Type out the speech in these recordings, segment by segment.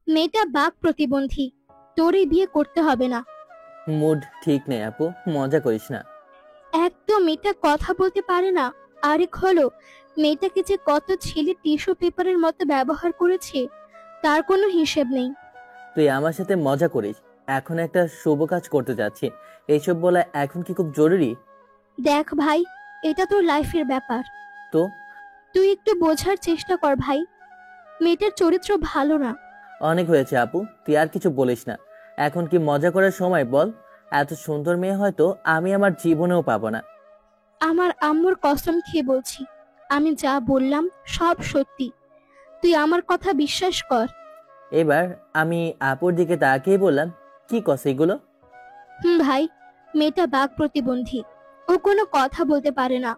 মেয়েটা বাক প্রতিবন্ধী, তোর এই বিয়ে করতে হবে না। মুড ঠিক নেই আপু, মজা করিস না। এক তো মেয়েটা কথা বলতে পারে না, আরেক হলো মেয়েটাকে যে কত ছেলে টিস্যু পেপারের মতো ব্যবহার করেছে তার কোনো হিসেব নেই। তুই আমার সাথে মজা করিস। এখন একটা শুভ কাজ করতে যাচ্ছি, এইসব বলা এখন কি খুব জরুরি? দেখ ভাই, এটা তোর লাইফের ব্যাপার। তো তুই একটু বোঝার চেষ্টা কর ভাই, মেয়েটার চরিত্র ভালো না। অনেক হয়েছে আপু, তুই আর কিছু বলিস না। এখন কি মজা করার সময় বল? এত সুন্দর মেয়ে হয়তো আমি আমার জীবনেও পাবো না। আমার আম্মুর কসম খেয়ে বলছি, আমি যা বললাম সব সত্যি, তুই আমার কথা বিশ্বাস কর। এবার আমি আপুর দিকে তাকিয়ে বললাম, কি কস এগুলো? ভাই, মেয়েটা বাক প্রতিবন্ধী, ও কোনো কথা বলতে পারে না।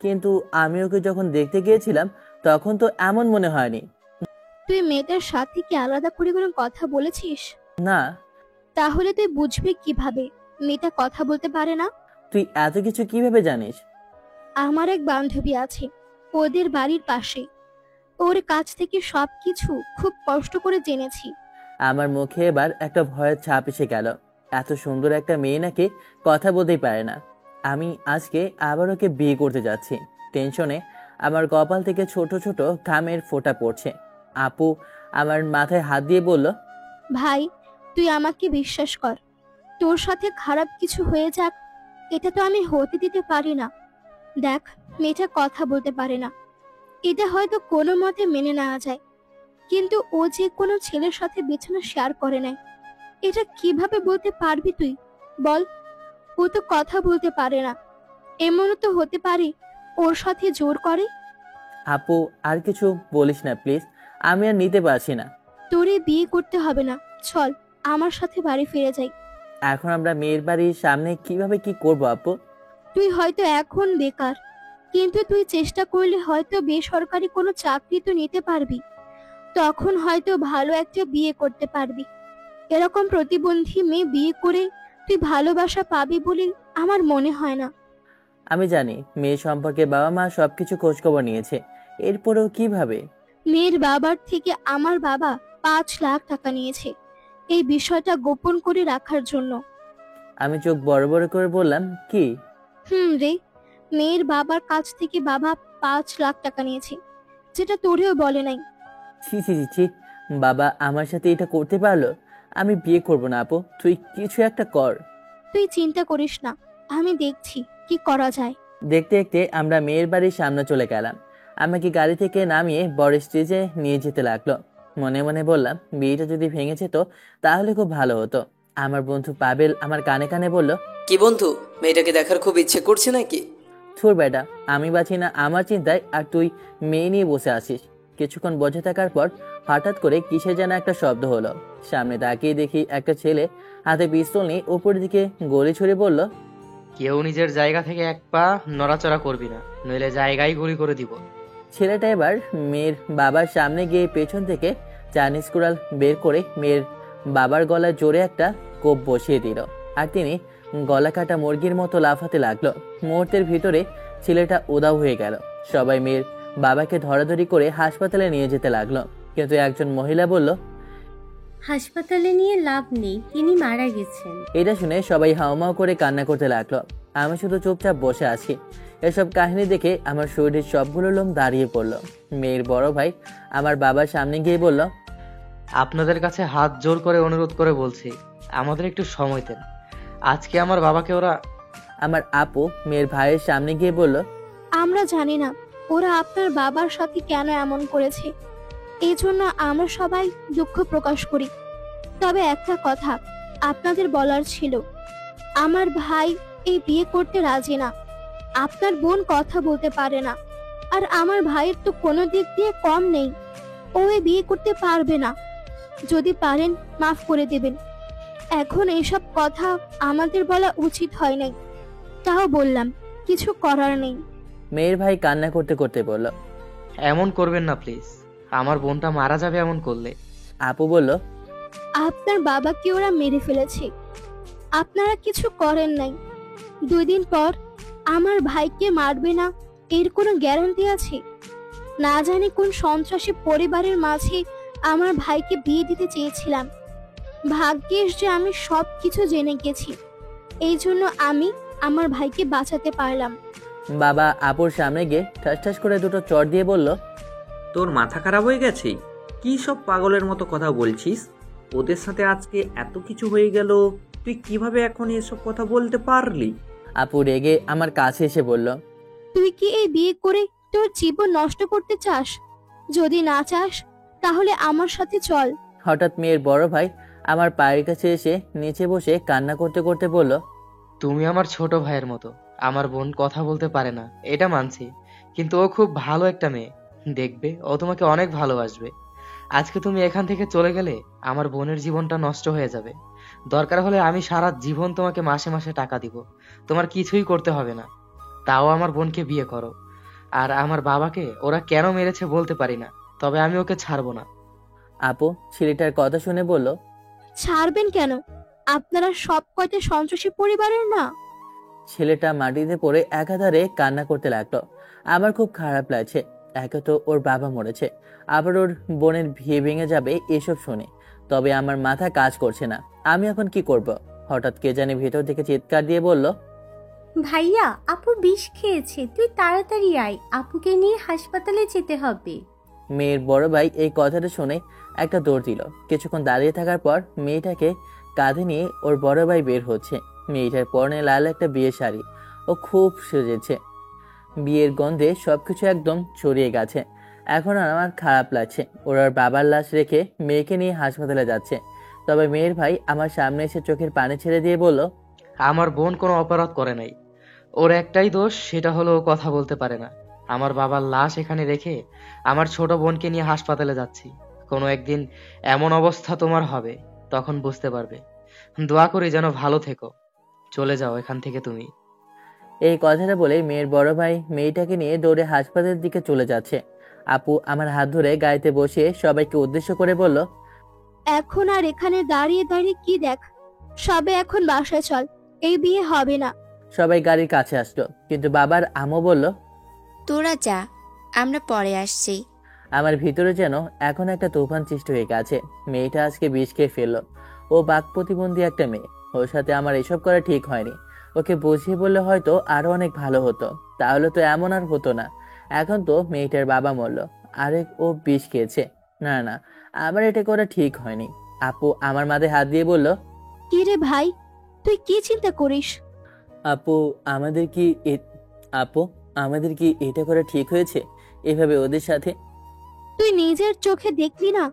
কিন্তু আমি ওকে যখন দেখতে গিয়েছিলাম তখন তো এমন মনে হয়নি। তুই মেয়েটার সাথে কি আলাদা করে কোনো কথা বলেছিস? না। তাহলে তুই বুঝবি কিভাবে মেয়েটা কথা বলতে পারে না? তুই এত কিছু কিভাবে জানিস? আমার এক বান্ধবী আছে, ওদের বাড়ির পাশে, ওর কাছ থেকে সবকিছু খুব কষ্ট করে জেনেছি। আমার মুখে এবার একটা ভয়ের ছাপ এসে গেল। এত সুন্দর একটা মেয়ে নাকি কথা বলতেই পারে না। আমি আজকে আবার ওকে বিয়ে করতে যাচ্ছি। টেনশনে আমার কপাল থেকে ছোট ছোট ঘামের ফোঁটা পড়ছে। আপু আমার মাথায় হাত দিয়ে বলল, ভাই, তুই আমাকে বিশ্বাস কর, তোর সাথে খারাপ কিছু হয়ে যাক এটা তো আমি হতে দিতে পারি না। দেখ, মেয়েটা কথা বলতে পারে না, এটা হয়তো কোনো মতে মেনে নেওয়া যায়, কিন্তু ও যে কোনো ছেলের সাথে বিছানা শেয়ার করে নাই, এটা কিভাবে বলতে পারবি তুই বল? ও তো কথা বলতে পারে না, এমনও তো হতে পারে ওর সাথে জোর করে। আপু আর কিছু বলিস না প্লিজ, আমি আর নিতে পারছি না। তোরে বিয়ে করতে হবে না, চল আমার সাথে বাড়ি ফিরে যাই। এখন আমরা মেয়ের বাড়ির সামনে কিভাবে কি করব আপু? তুই হয়তো এখন বেকার, কিন্তু তুই চেষ্টা করলে হয়তো বেসরকারি কোনো চাকরি তো নিতে পারবি, তখন হয়তো ভালো একটা বিয়ে করতে পারবি। এরকম প্রতিবন্ধী মেয়ে বিয়ে করে তুই ভালোবাসা পাবি বলে আমার মনে হয় না। আমি জানি মেয়ে সম্পর্কে বাবা মা সবকিছু খোঁজখবর নিয়েছে, এরপরেও কিভাবে? মেয়ের বাবার থেকে আমার বাবা 5 লাখ টাকা নিয়েছে এই বিষয়টা গোপন করে রাখার জন্য। আমি চোখ বড় বড় করে বললাম, কি? রে, মেয়ের বাবার কাছ থেকে বাবা 5 লাখ টাকা নিয়েছে, যেটা তোরেও বলে নাই। ছি ছি ছি ছি, বাবা আমার সাথে এটা করতে পারলো? আমি বিয়ে করব না আপু, তুই কিছু একটা কর। তুই চিন্তা করিস না, আমি দেখছি কি করা যায়। দেখতে দেখতে আমরা মেয়ের বাড়ির সামনে চলে গেলাম। আমাকে গাড়ি থেকে নামিয়ে বড় স্টেজে নিয়ে যেতে লাগলো। মনে মনে বললাম, বিয়েটা যদি ভেঙে যেত তাহলে খুব ভালো হতো। আমার বন্ধু পাবেল আমার কানে কানে বলল, কি বন্ধু, মেয়েটাকে দেখার খুব ইচ্ছে করছে নাকি? থুর বেটা, আমি বাঁচি না আমার চিন্তায় আর তুই মেয়ে নিয়ে বসে আছিস। কিছুক্ষণ বসে থাকার পর হঠাৎ করে কিসে যেন একটা শব্দ হলো। সামনে তাকিয়ে দেখি একটা ছেলে হাতে পিস্তল নিয়ে উপরের দিকে গলি ছুড়ে বলল, কেউ নিজের জায়গা থেকে এক পা নড়াচড়া করবি না, নইলে জায়গায় গুলি করে দিব। ছেলেটা এবার মেয়ের বাবার সামনে গিয়ে পেছন থেকে চাইনিজ কুড়াল বের করে মেয়ের বাবার গলায় জোরে একটা কোপ বসিয়ে দিল। আর তিনি গলা কাটা মুরগির মতো লাফাতে লাগলো। মুহূর্তের ভিতরে ছেলেটা উধাও হয়ে গেল। সবাই মেয়ের বাবাকে ধরাধরি করে হাসপাতালে নিয়ে যেতে লাগলো, কিন্তু একজন মহিলা বলল, হাসপাতালে নিয়ে লাভ নেই, তিনি মারা গেছেন। এটা শুনে সবাই হাউমাউ করে কান্না করতে লাগলো। আমি শুধু চুপচাপ বসে আছি। এসব কাহিনী দেখে আমার শরীরের সবগুলো লোম দাঁড়িয়ে পড়লো। মেয়ের বড় ভাই আমার বাবার সামনে গিয়ে বলল, আপনাদের কাছে হাত জোর করে অনুরোধ করে বলছি, আমাদের একটু সময় দেন। আজকে আমার বাবাকে ওরা আমার আপু মেয়ের ভাইয়ের সামনে গিয়ে বলল, আমরা জানি না ওরা আপনার বাবার সাথে কেন এমন করেছে, এই জন্য আমরা সবাই দুঃখ প্রকাশ করি। তবে একটা কথা আপনাদের বলার ছিল, আমার ভাই এই বিয়ে করতে রাজি না। আপনার বোন কথা বলতে পারে না, আর আমার ভাইয়ের তো কোনো দিক দিয়ে কম নেই, ও এই বিয়ে করতে পারবে না। যদি পারেন মাফ করে দেবেন। এখন এইসব কথা আমাদের বলা উচিত হয় নাই, তাও বললাম, কিছু করার নেই। মেয়ের ভাই কান্না করতে করতে বলল, এমন করবেন না প্লিজ, আমার বোনটা মারা যাবে এমন করলে। আপু বলল, আপনার বাবাকে ওরা মেরে ফেলেছে, আপনারা কিছু করেন নাই। 2 দিন পর আমার ভাইকে মারবে না এর কোনো গ্যারান্টি আছে? না জানি কোন সন্ত্রাসী পরিবারের মাঝে আমার ভাইকে বিয়ে দিতে চেয়েছিলাম। ভাগ্যিস যে আমি সব কিছু জেনে গেছি, এই জন্য আমি আমার ভাইকে বাঁচাতে পারলাম। বাবা আপুর সামনে গিয়ে ঠাস ঠাস করে দুটো চড় দিয়ে বলল, তোর মাথা খারাপ হয়ে গেছে? কি সব পাগলের মতো কথা বলছিস? ওদের সাথে আজকে এত কিছু হয়ে গেল, তুই কিভাবে এখন এসব কথা বলতে পারলি? আপু রেগে আমার কাছে এসে বলল, তুই কি এই বিয়ে করে তোর জীবন নষ্ট করতে চাস? যদি না চাস তাহলে আমার সাথে চল। হঠাৎ মেয়ের বড় ভাই আমার পায়ের কাছে এসে নিচে বসে কান্না করতে করতে বলল, তুমি আমার ছোট ভাইয়ের মতো। আমার বোন কথা বলতে পারে না, এটা মানছি, কিন্তু ও খুব ভালো একটা মেয়ে। দেখবে ও তোমাকে অনেক ভালোবাসবে। আজকে তুমি এখান থেকে চলে গেলে আমার বোনের জীবনটা নষ্ট হয়ে যাবে। দরকার হলে আমি সারা জীবন তোমাকে মাসে মাসে টাকা দিব, তোমার কিছুই করতে হবে না। তাও আমার বোনকে বিয়ে করো। আর আমার বাবাকে ওরা কেন মেরেছে বলতে পারি না, তবে আমি ওকে ছাড়বো না। আপু ছেলেটার কথা শুনে বলল, ছাড়বেন কেন? আপনারা সব কয়টা সন্ত্রাসী পরিবারের না? ছেলেটা মাটিতে পড়ে একাধারে কান্না করতে লাগলো। আমার খুব খারাপ লাগছে। একে তো ওর বাবা মরেছে, আবার ওর বোনের বিয়ে ভেঙে যাবে এসব শুনে। তবে আমার মাথা কাজ করছে না, আমি এখন কি করব? হঠাৎ কে জানি ভেতর থেকে চিৎকার দিয়ে বলল, ভাইয়া, আপু বিষ খেয়েছে, তুই তাড়াতাড়ি আয়, আপুকে নিয়ে হাসপাতালে যেতে হবে। মেয়ের বড় ভাই এই কথাটা শুনে একটা দৌড় দিল। কিছুক্ষণ দাঁড়িয়ে থাকার পর মেয়েটাকে কাঁধে নিয়ে ওর বড় ভাই বের হচ্ছে। মেয়েটার পরনে লাল একটা বিয়ের শাড়ি, ও খুব সেজেছে। বিয়ের গন্ধে সবকিছু একদম ছড়িয়ে গেছে। এখন আর আমার খারাপ লাগছে। ওর বাবার লাশ রেখে মেয়েকে নিয়ে হাসপাতালে যাচ্ছে। তবে মেয়ের ভাই আমার সামনে এসে চোখের পানি ছেড়ে দিয়ে বলল, আমার বোন কোনো অপরাধ করে নাই। ওর একটাই দোষ, সেটা হলো ও কথা বলতে পারে না। আমার বাবার লাশ এখানে রেখে আমার ছোট বোনকে নিয়ে হাসপাতালে যাচ্ছি। কোনো একদিন এমন অবস্থা তোমার হবে, তখন বুঝতে পারবে। দোয়া করি যেন ভালো থেকো। চলে যাও এখান থেকে তুমি। এই কথাটা বলে মেয়ের বড় ভাই মেয়েটাকে নিয়ে দৌড়ে হাসপাতালের দিকে চলে যাচ্ছে। আপু আমার হাত ধরে গাড়িতে বসিয়ে সবাইকে উদ্দেশ্য করে বলল, এখন আর এখানে দাঁড়িয়ে দাঁড়িয়ে কি দেখ, সবে এখন বাসায় চল, এই বিয়ে হবে না। সবাই গাড়ির কাছে আসলো, কিন্তু বাবার আমও বলল, তোরা যা, আমরা পরে আসছি। আমার ভিতরে যেন এখন একটা তুফান সৃষ্টি হয়ে গেছে। মেয়েটা আজকে বিষ খেয়ে ফেললো। ও বাক প্রতিবন্ধী একটা মেয়ে, ওর সাথে আমার এসব করা ঠিক হয়নি। ওকে বুঝিয়ে বললে হয়তো আরো অনেক ভালো হতো, তাহলে তো এমন আর হতো না। এখন তো মেয়েটার বাবা মরল, আরেক ও বিষ খেয়েছে। না না, আমার এটা করা ঠিক হয়নি। আপু আমার মাথায় হাত দিয়ে বলল, কি রে ভাই, তুই কি চিন্তা করিস? আপু আমাদের কি আপু আমাদের কি এটা করা ঠিক হয়েছে, এভাবে ওদের সাথে? তুই নিজের চোখে দেখলি না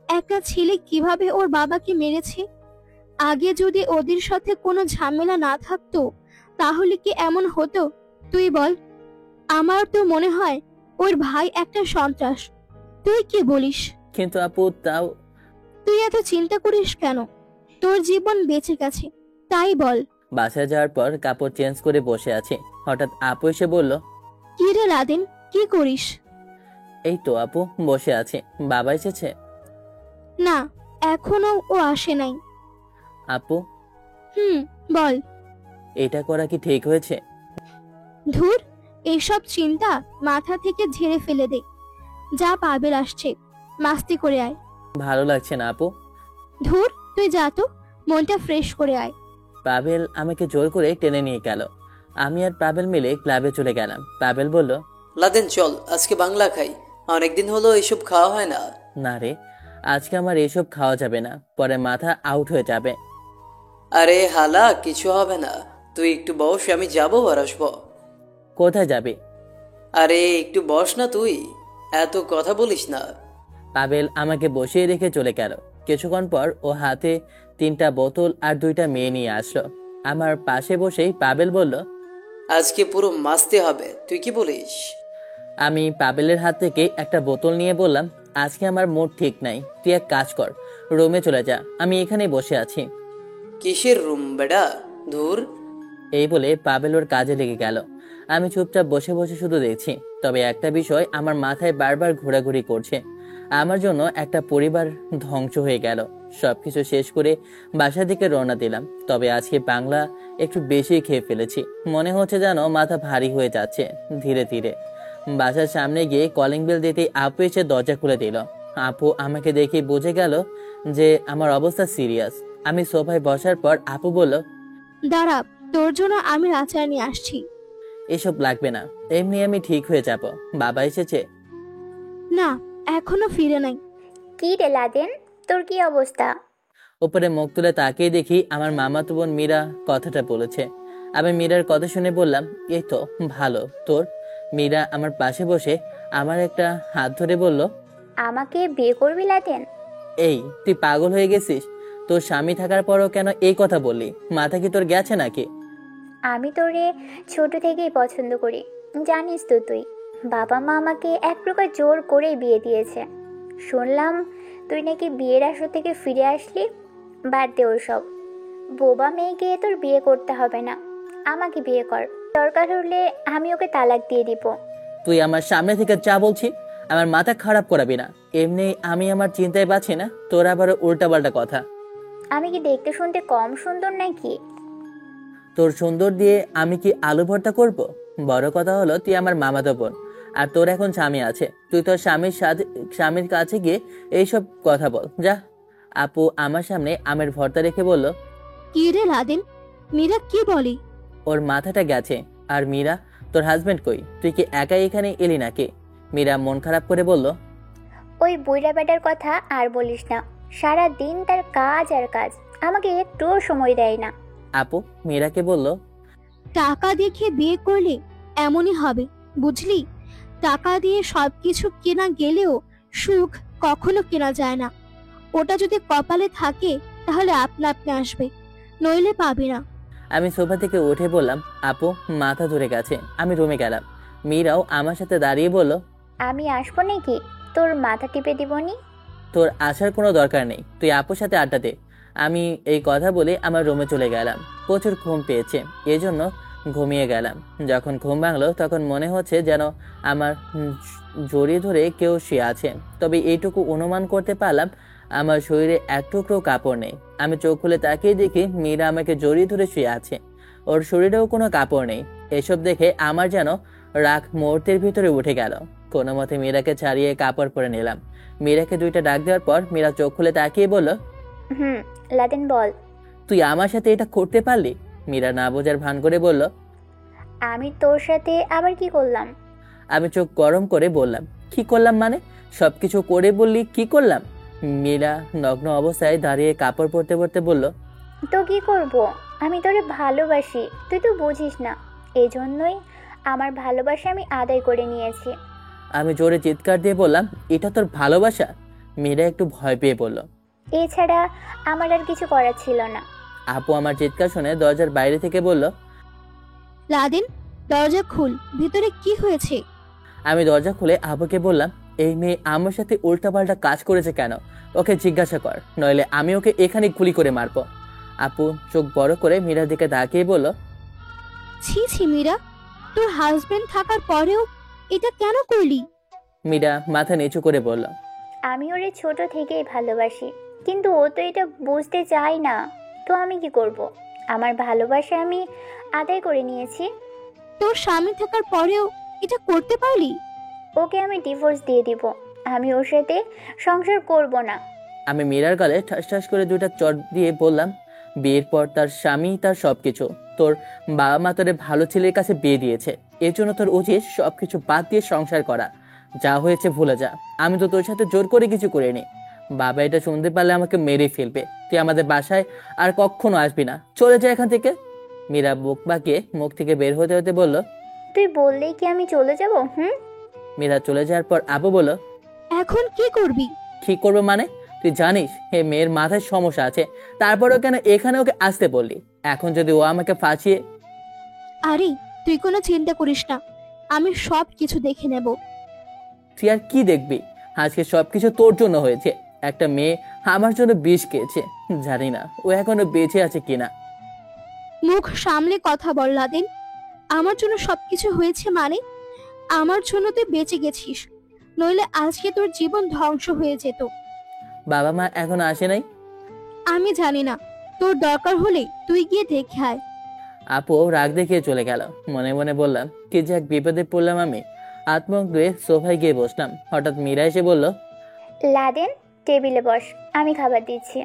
একটা ছেলে কিভাবে ওর বাবাকে মেরেছে? আগে যদি ওদের সাথে কোনো ঝামেলা না থাকতো তাহলে কি এমন হতো? তুই বল। আমার তো মনে হয় ওর ভাই একটা সন্ত্রাস। তুই কি বলিস? কিন্তু আপু তাও। তুই এত চিন্তা করিস কেন? তোর জীবন বেঁচে গেছে, তাই বল। বাসায় যাওয়ার পর কাপড় চেঞ্জ করে বসে আছে। হঠাৎ আপু এসে বলল, কি রে লাদেন, কি করিস? এই তো আপু বসে আছে। বাবা এসেছে? না, এখনো ও আসে নাই। আপু বল। এটা করা কি ঠিক হয়েছে? ধুর, এসব চিন্তা মাথা থেকে ঝেড়ে ফেলে দে। যা, পাবেল আসছে, মাস্তি করে আয়। ভালো লাগছে না আপু। ধুর, তুই যা তো, মনটা ফ্রেশ করে আয়। পাবেল আমাকে জোর করে টেনে নিয়ে গেল। আমি আর পাবেল মিলে ক্লাবে চলে গেলাম। পাবেল বলল, লাদেন চল আজকে বাংলা খাই, অনেকদিন হলো এসব খাওয়া হয় না। না রে, আজকে আমার এসব খাওয়া যাবে না, পরে মাথা আউট হয়ে যাবে। আরে হালা, কিছু হবে না, তুই একটু বস, আমি যাবো আর আসবো। কোথায় যাবে? আরে একটু বস না তুই, এত কথা বলিস না। পাবেল আমাকে বসিয়ে রেখে চলে গেল। কিছুক্ষণ পর ও হাতে 3টা বোতল আর 2টা মেয়ে নিয়ে আসলো। আমার পাশে বসেই পাবেল বলল, আজকে পুরো মাস্তে হবে, তুই কি বলিস? আমি পাবেলের হাত থেকে একটা বোতল নিয়ে বললাম, আজকে আমার মুড ঠিক নাই, তুই এক কাজ কর, রুমে চলে যা, আমি এখানেই বসে আছি। কিসের রুম বেডা, ধুর। এই বলে পাবেল ওর কাজে লেগে গেল। আমি চুপচাপ বসে বসে শুধু দেখছি। তবে একটা বিষয় আমার মাথায় বারবার ঘোরাঘুরি করছে। আমার জন্য একটা পরিবার ধ্বংস হয়ে গেল। সবকিছু শেষ করে বাসার দিকে রওনা দিলাম। তবে আজকে বাংলা একটু বেশি খেয়ে ফেলেছি, মনে হচ্ছে যেন মাথা ভারী হয়ে যাচ্ছে ধীরে ধীরে। বাসার সামনে গিয়ে কলিং বেল দিতেই আপু এসে দরজা খুলে দিল। আপু আমাকে দেখে বুঝে গেল যে আমার অবস্থা সিরিয়াস। আমি সোফায় বসার পর আপু বলল, দাঁড়া, তোর জন্য আমি আচার নিয়ে আসছি। এসব লাগবে না, এমনি আমি ঠিক হয়ে যাব। বাবা এসেছে? না, এখনো ফিরে নাই। কি রে লাদেন, তোর কি অবস্থা? উপরে মুখ তুলে তাকিয়ে দেখি আমার মামাতো বোন মীরা কথাটা বলেছে। আমি মীরার কথা শুনে বললাম, এই তো ভালো। তোর? মীরা আমার পাশে বসে আমার একটা হাত ধরে বলল, আমাকে বিয়ে করবি লাদেন? এই তুই পাগল হয়ে গেছিস? তোর স্বামী থাকার পরও কেন এই কথা বললি? মাথা কি তোর গেছে নাকি? আমি তোরে ছোট থেকেই পছন্দ করি, জানিস তো তুই। বাবা মা আমাকে এক প্রকার জোর করেই বিয়ে দিয়েছে। শুনলাম তুই নাকি বিয়ের আসর থেকে ফিরে আসলি। বাদ দে ওসব, বোবা মেয়েকে তোর বিয়ে করতে হবে না, আমাকে বিয়ে কর। দরকার হলে আমি ওকে তালাক দিয়ে দিব। তুই আমার সামনে থেকে যা বলছি, আমার মাথা খারাপ করাবি না। এমনি আমি আমার চিন্তায় পাচ্ছি না, তোর আবার উল্টাপাল্টা কথা। আমি কি দেখতে শুনতে কম সুন্দর নাকি? তোর সুন্দর দিয়ে আমি কি আলু ভর্তা করব? বড় কথা হলো তুই আমার মামাতো বোন, আর তোর এখন স্বামী আছে। তুই তোর স্বামীর কাছে গিয়ে এইসব কথা বল যা। আপু আমার সামনে আমের ভর্তা রেখে বলল, কি রে লাদেন, মীরা কি বলি? ওর মাথাটা গেছে। আর মীরা, তোর হাজবেন্ড কই? তুই কি একাই এখানে এলি নাকি? মীরা মন খারাপ করে বলল, ওই বুইড়া বেটার কথা আর বলিস না। সারা দিন তার কাজ আর কাজ, আমাকে একটুও সময় দেয় না। আপু মীরাকে বলল, টাকা দেখে বিয়ে করলে এমনই হবে, বুঝলি? টাকা দিয়ে সবকিছু কেনা গেলেও সুখ কখনো কেনা যায় না। ওটা যদি কপালে থাকে তাহলে আপনা আপনি আসবে, নইলে পাবি না। আমি সোফা থেকে উঠে বললাম, আপু মাথা ধরে গেছে। আমি রুমে গেলাম। মীরাও আমার সাথে দাঁড়িয়ে বলল, আমি আসবো নাকি? তোর মাথা টিপে দিবনি? তোর আসার কোনো দরকার নেই, তুই আপুর সাথে আড্ডা দে। আমি এই কথা বলে আমার রুমে চলে গেলাম। প্রচুর ঘুম পেয়েছে, এজন্য ঘুমিয়ে গেলাম। যখন ঘুম ভাঙলো তখন মনে হচ্ছে যেন আমার জড়িয়ে ধরে কেউ শুয়ে আছে। তবে এইটুকু অনুমান করতে পারলাম আমার শরীরে এক টুকরো কাপড় নেই। আমি চোখ খুলে তাকিয়ে দেখি মীরা আমাকে জড়িয়ে ধরে শুয়ে আছে, ওর শরীরেও কোনো কাপড় নেই। এসব দেখে আমার যেন রাগ মুহূর্তের ভিতরে উঠে গেল। কোনো মতে মীরাকে ছাড়িয়ে কাপড় পরে নিলাম। মীরাকে দুইটা ডাক দেওয়ার পর মীরা চোখ খুলে তাকিয়ে বলল, লাদেন বল। তুই আমার সাথে এটা করতে পারলি? মীরা না বোঝার ভান করে বলল, আমি তোর সাথে আবার কি করলাম? আমি চোখ গরম করে বললাম, কি করলাম মানে? সবকিছু করে বললি কি করলাম? মীরা নগ্ন অবস্থায় দাঁড়িয়ে কাপড় পরতে পরতে বলল, তো কি করব? আমি তোরে ভালোবাসি, তুই তো বুঝিস না। এজন্যই আমার ভালোবাসা আমি আদায় করে নিয়েছি। আমি জোরে চিৎকার দিয়ে বললাম, এটা তোর ভালোবাসা? মীরা একটু ভয় পেয়ে বলল, এছাড়া আমার আর কিছু করার ছিল না। আপু আমার চিৎকার শুনে দরজার বাইরে থেকে বলল, লাদেন, দরজা খুল, ভিতরে কি হয়েছে? আমি দরজা খুলে আপুকে বললাম, এই মেয়ে আমার সাথে উল্টাপাল্টা কাজ করেছে কেন? ওকে জিজ্ঞাসা কর, নইলে আমি ওকে এখানে গুলি করে মারবো। আপু চোখ বড় করে মীরার দিকে তাকিয়ে বলল, ছি ছি মীরা, তোর হাজবেন্ড থাকার পরেও এটা কেন করলি? মীরা মাথা নিচু করে বলল, আমি ওরে ছোট থেকেই ভালোবাসি, কিন্তু ও তো এটা বুঝতে চায় না। তো আমি কি করব? আমার ভালোবাসা আমি আদায় করে নিয়েছি। তোর স্বামী থাকার পরেও এটা করতে পারলি? ওকে আমি ডিভোর্স দিয়ে দিব। আমি ওর সাথে সংসার করব না। আমি মীরার গালে ঠাস ঠাস করে দুইটা চট দিয়ে বললাম, বিয়ের পর তার স্বামী তার সবকিছু। তোর বাবা মা তোরে ভালো ছেলের কাছে বিয়ে দিয়েছে, এর জন্য তোর উচিত সবকিছু বাদ দিয়ে সংসার করা। যা হয়েছে ভুলে যা। আমি তো তোর সাথে জোর করে কিছু করিনি। বাবা এটা শুনতে পারলে আমাকে মেরে ফেলবে। তুই আমাদের বাসায় আর কখনো আসবি না, চলে যা এখান থেকে। মীরা বুক বাঁকিয়ে মুখ থেকে বের হতে হতে বলল, তুই বললেই কি আমি চলে যাব? মীরা চলে যাওয়ার পর আপু বলল, এখন কি করবি? কি করবো মানে? তুই জানিস হে মেয়ের মাথায় সমস্যা আছে, তারপরেও কেন এখানে ওকে আসতে বললি? এখন যদি ও আমাকে ফাঁসিয়ে। আরে তুই কোনো চিন্তা করিস না, আমি সব কিছু দেখে নেব। তুই আর কি দেখবি? আজকে সবকিছু তোর জন্য হয়েছে। একটা মেয়ে আমার জন্য বিষ খেয়েছে, জানি না ও এখনো বেঁচে আছে কিনা। মুখ সামলে কথা বল লাদেন। আমার জন্য সবকিছু হয়েছে মানে আমার জন্য তুই বেঁচে গেছিস, নইলে আজকে তোর জীবন ধ্বংস হয়ে যেত। বাবা মা এখনো আসে নাই? আমি জানি না, তোর দরকার হলে তুই গিয়ে দেখে আয়। আপু রাগ দেখিয়ে চলে গেল। মনে মনে বললাম, কি যে এক বিপদে পড়লাম আমি। আত্মক ধুয়ে সোফায় গিয়ে বসলাম। হঠাৎ মীরা এসে বলল, লাদেন, টেবিলে বস, আমি খাবার দিচ্ছি।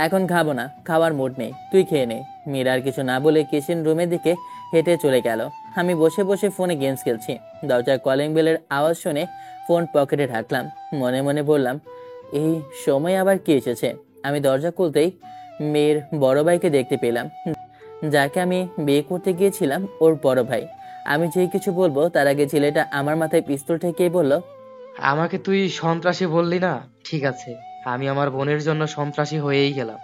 এখন খাবো না, খাওয়ার মুড নেই, তুই খেয়ে নে। মীরা আর কিছু না বলে কিচেন রুমের দিকে হেঁটে চলে গেল। আমি বসে বসে ফোনে গেমস খেলছি। দরজার কলিং বেলের আওয়াজ শুনে ফোন পকেটে ঢাকলাম। মনে মনে বললাম, এই সময় আবার কি এসেছে? আমি দরজা খুলতেই মেয়ের বড় ভাইকে দেখতে পেলাম, যাকে আমি বিয়ে করতে গিয়েছিলাম, ওর বড় ভাই। আমি যেই কিছু বলবো তার আগে ছেলেটা আমার মাথায় পিস্তল ঠেকিয়ে বলল, আমাকে তুই সন্ত্রাসী বললি না? ঠিক আছে, আমি আমার বোনের জন্য সন্ত্রাসী হয়েই গেলাম।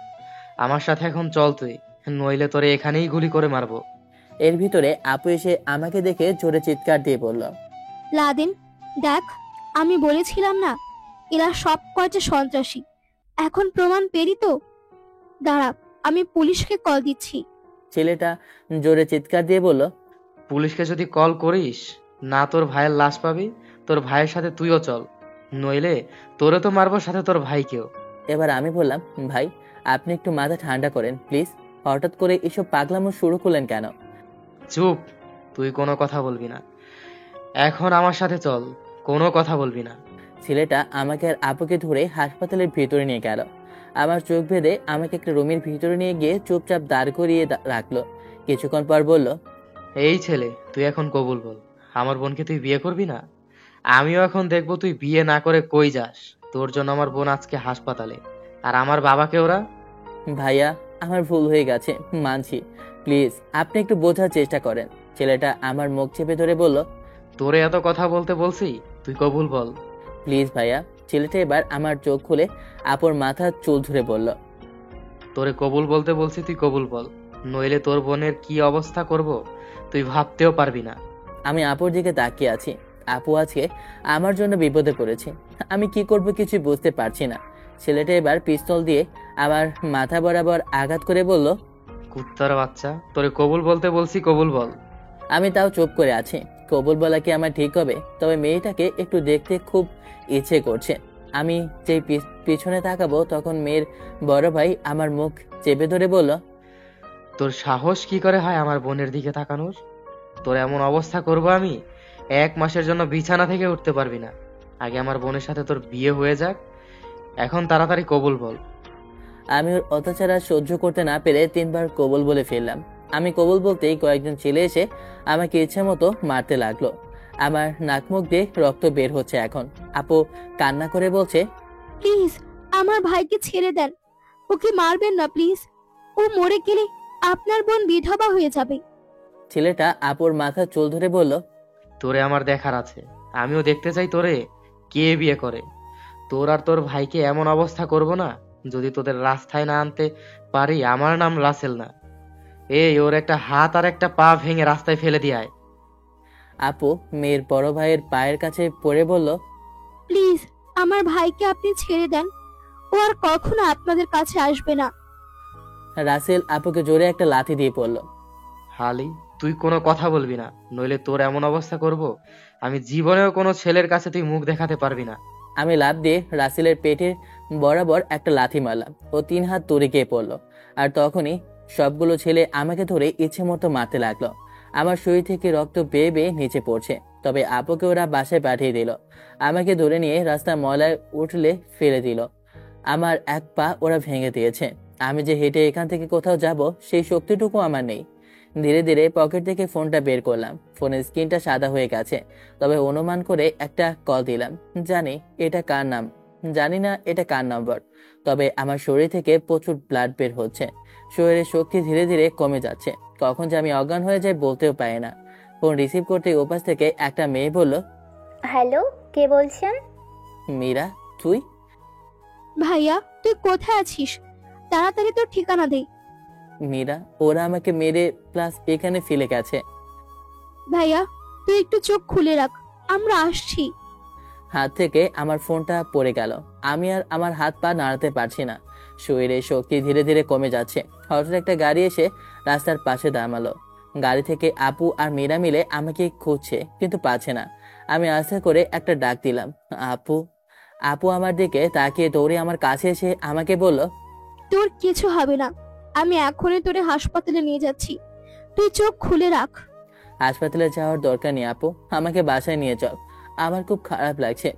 আমার সাথে এখন চল তুই, নইলে তোরে এখানেই গুলি করে মারবো। এর ভিতরে আপু এসে আমাকে দেখে জোরে চিৎকার দিয়ে বলল, লাদেন, দেখ, আমি বলেছিলাম না এরা সব কয়টা সন্ত্রাসী। এখন প্রমাণ পেরি তো। দাঁড়া, আমি পুলিশকে কল দিচ্ছি। ছেলেটা জোরে চিৎকার দিয়ে বলল, পুলিশকে যদি কল করিস না, তোর ভাইয়ের লাশ পাবি। তোর ভাইয়ের সাথে তুইও চল, নইলে তোরে তো মারবো, সাথে তোর ভাইকেও। এবার আমি বললাম, ভাই আপনি একটু মাথা ঠান্ডা করেন প্লিজ, হঠাৎ করে এসব পাগলামো শুরু করলেন কেন? চুপ, তুই কোনো কথা বলবি না। এখন আমার সাথে চল, কোনো কথা বলবি না। ছেলেটা আমাকে আর আপুকে ধরে হাসপাতালের ভিতরে নিয়ে গেল। আমার চোখ বেঁধে আমাকে একটা রুমের ভিতরে নিয়ে গিয়ে চুপচাপ দাঁড় করিয়ে রাখলো। কিছুক্ষণ পর বলল, এই ছেলে, তুই এখন কবুল বল, আমার বোনকে তুই বিয়ে করবি না? আমিও এখন দেখবো তুই বিয়ে না করে কই যাস। তোর জন্য আমার বোন আজকে হাসপাতালে, আর আমার বাবাকে ওরা। ভাইয়া আমার ভুল হয়ে গেছে, মানছি, প্লিজ আপনি একটু বোঝার চেষ্টা করেন। ছেলেটা আমার মুখ চেপে ধরে বলল, তোরে এত কথা বলতে বলছি, তুই কবুল বল। প্লিজ ভাইয়া। ছেলেটা এবার আমার চোখ খুলে আপুর মাথার চুল ধরে বলল, তোরে কবুল বলতে বলছি, তুই কবুল বল, নইলে তোর বোনের কি অবস্থা করব তুই ভাবতেও পারবি না। আমি আপুর দিকে তাকিয়ে আছি। আপু আজকে আমার জন্য বিপদে পড়েছে। আমি কি করব কিছু বুঝতে পারছি না। ছেলেটা এবার পিস্তল দিয়ে আমার মাথা বরাবর আঘাত করে বলল, কুত্তার বাচ্চা, তোরে কবুল বলতে বলছি, কবুল বল। আমি তাও চুপ করে আছি। কবুল বলা কি আমার ঠিক হবে? তবে মেয়েটাকে একটু দেখতে খুব ইচ্ছে করছে। আমি যেই পিছনে তাকাবো তখন মেয়ের বড় ভাই আমার মুখ চেপে ধরে বলল, তোর সাহস কি করে হয় আমার বোনের দিকে তাকানোর? তোর এমন অবস্থা করব আমি, 1 মাসের জন্য বিছানা থেকে উঠতে পারবি না। আগে আমার বোনের সাথে তোর বিয়ে হয়ে যাক, এখন তাড়াতাড়ি কবুল বল। আমি ওর অত্যাচার আর সহ্য করতে না পেরে 3 বার কবুল বলে ফেললাম। আমি কবুল বলতেই কয়েকজন ছেলে এসে আমাকে ইচ্ছে মতো মারতে লাগলো। আমার নাক মুখ দিয়ে রক্ত বের হচ্ছে এখন। আপু কান্না করে বলছে, প্লিজ আমার ভাইকে ছেড়ে দেন, ওকে মারবেন না প্লিজ। ও মরে গেলে আপনার বোন বিধবা হয়ে যাবে। ছেলেটা আপুর মাথার চুল ধরে বলল, তোরে আমার দেখার আছে, আমিও দেখতে চাই তোরে কে বিয়ে করে। তোর আর তোর ভাইকে এমন অবস্থা করব না, যদি তোদের রাস্তায় না আনতে পারি। আমার নাম রাসেল না। এই ওর একটা হাত আর একটা পা ভেঙে রাস্তায় ফেলে দিয়ে আয়। আপু মেয়ের বড় ভাইয়ের পায়ের কাছে পড়ে বলল, প্লিজ আমার ভাইকে আপনি ছেড়ে দেন, ও আর কখনো আপনাদের কাছে আসবে না। রাসেল আপুকে জোরে একটা লাথি দিয়ে পড়ল। হালি, তুই কোনো কথা বলবি না, নইলে তোর এমন অবস্থা করব আমি জীবনেও কোনো ছেলের কাছে তুই মুখ দেখাতে পারবি না। আমি লাফ দিয়ে রাসেলের পেটের বরাবর একটা লাথি মারলাম। ও 3 হাত দূরে গিয়ে পড়লো। আর তখনই সবগুলো ছেলে আমাকে ধরে ইচ্ছে মতো মারতে লাগলো। আমার শরীর থেকে রক্ত বেয়ে বেয়ে নিচে পড়ছে। তবে আপুকে ওরা বাসায় পাঠিয়ে দিল। আমাকে ধরে নিয়ে রাস্তা ময়লায় উঠলে ফেলে দিল। আমার এক পা ওরা ভেঙে দিয়েছে। আমি যে হেঁটে এখান থেকে কোথাও যাব সেই শক্তিটুকু আমার নেই। ধীরে ধীরে পকেট থেকে ফোনটা বের করলাম। ফোনের স্ক্রিনটা সাদা হয়ে গেছে। তবে অনুমান করে একটা কল দিলাম। জানি না এটা কার নম্বর। তবে আমার শরীর থেকে প্রচুর ব্লাড বের হচ্ছে। শরীরের শক্তি ধীরে ধীরে কমে যাচ্ছে। কখন যে আমি অজ্ঞান হয়ে যাই বলতেও পারি না। ফোন রিসিভ করতে ওপাশ থেকে একটা মেয়ে বলল, হ্যালো, কে বলছেন? মীরা, তুই? ভাইয়া তুই কোথায় আছিস? তাড়াতাড়ি তোর ঠিকানা দে। মীরা, ওরা আমাকে মেরে প্লাস এখানে ফেলে গেছে। ভাইয়া তুই একটু চোখ খুলে রাখ, আমরা আসছি। হাত থেকে আমার ফোনটা পড়ে গেল। আমি আর আমার হাত পা নাড়াতে পারছি না। শরীরের শক্তি ধীরে ধীরে কমে যাচ্ছে। হঠাৎ একটা গাড়ি এসে রাস্তার পাশে দাঁড়ালো। গাড়ি থেকে আপু আর মীরা মিলে আমাকে খুঁজছে, কিন্তু পাচ্ছে না। আমি আস্তে করে একটা ডাক দিলাম, আপু। আপু আমার দিকে তাকিয়ে দৌড়ে আমার কাছে এসে আমাকে বলল, তোর কিছু হবে না, আমি এখনই তোরে হাসপাতালে নিয়ে যাচ্ছি, তুই চোখ খুলে রাখ। হাসপাতালে যাওয়ার দরকার নেই আপু, আমাকে বাসায় নিয়ে চল। আমার খুব খারাপ লাগছে।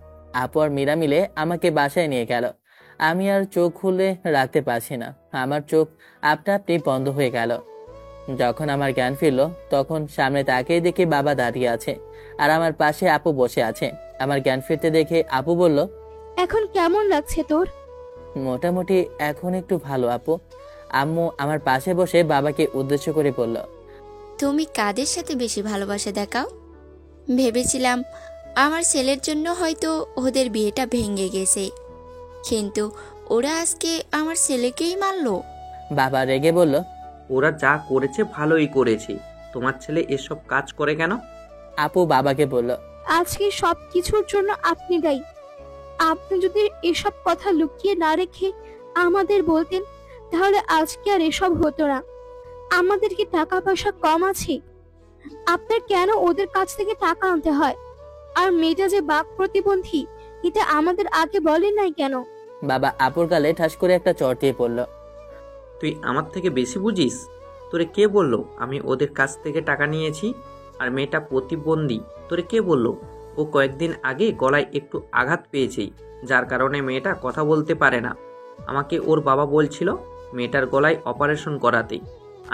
আপু আর মীরা মিলে আমাকে বাসায় নিয়ে গেল। আমি আর চোখ খুলে রাখতে পারছি না, আমার চোখ আপনা আপনি বন্ধ হয়ে গেল। যখন আমার জ্ঞান ফিরল তখন সামনে তাকিয়ে দেখি বাবা দাঁড়িয়ে আছে আর আমার পাশে আপু বসে আছে। আমার জ্ঞান ফিরতে দেখে আপু বলল, এখন কেমন লাগছে তোর? মোটামুটি এখন একটু ভালো আপু। আম্মু আমার পাশে বসে বাবাকে উদ্দেশ্য করে বলল, তুমি কাদের সাথে বেশি ভালোবাসা দেখাও? ভেবেছিলাম আমার ছেলের জন্য হয়তো ওদের বিয়েটা ভেঙে গেছে, কিন্তু ওরা আজকে আমার ছেলেকেই মারলো। বাবা রেগে বলল, ওরা যা করেছে ভালোই করেছে, তোমার ছেলে এসব কাজ করে কেন? আপু বাবাকে বলল, আজকে সব কিছুর জন্য আপনি দায়ী। আপনি যদি এসব কথা লুকিয়ে না রেখে আমাদের বলতেন তাহলে আজকে আর এসব হতো না। আমাদের কি টাকা পয়সা কম আছে? আপনার কেন ওদের কাছ থেকে টাকা আনতে হয়? আর মেয়েটা যে বাক প্রতিবন্ধী, এটা আমাদের আগে বলেন নাই কেন? বাবা আপুর গালে ঠাস করে একটা চড় দিয়ে পড়ল। তুই আমার থেকে বেশি বুঝিস? তোরে কে বললো আমি ওদের কাছ থেকে টাকা নিয়েছি? আর মেয়েটা প্রতিবন্ধী, তোরে কে বললো? ও কয়েকদিন আগে গলায় একটু আঘাত পেয়েছে, যার কারণে মেয়েটা কথা বলতে পারে না। আমাকে ওর বাবা বলছিল মেয়েটার গলায় অপারেশন করাতে।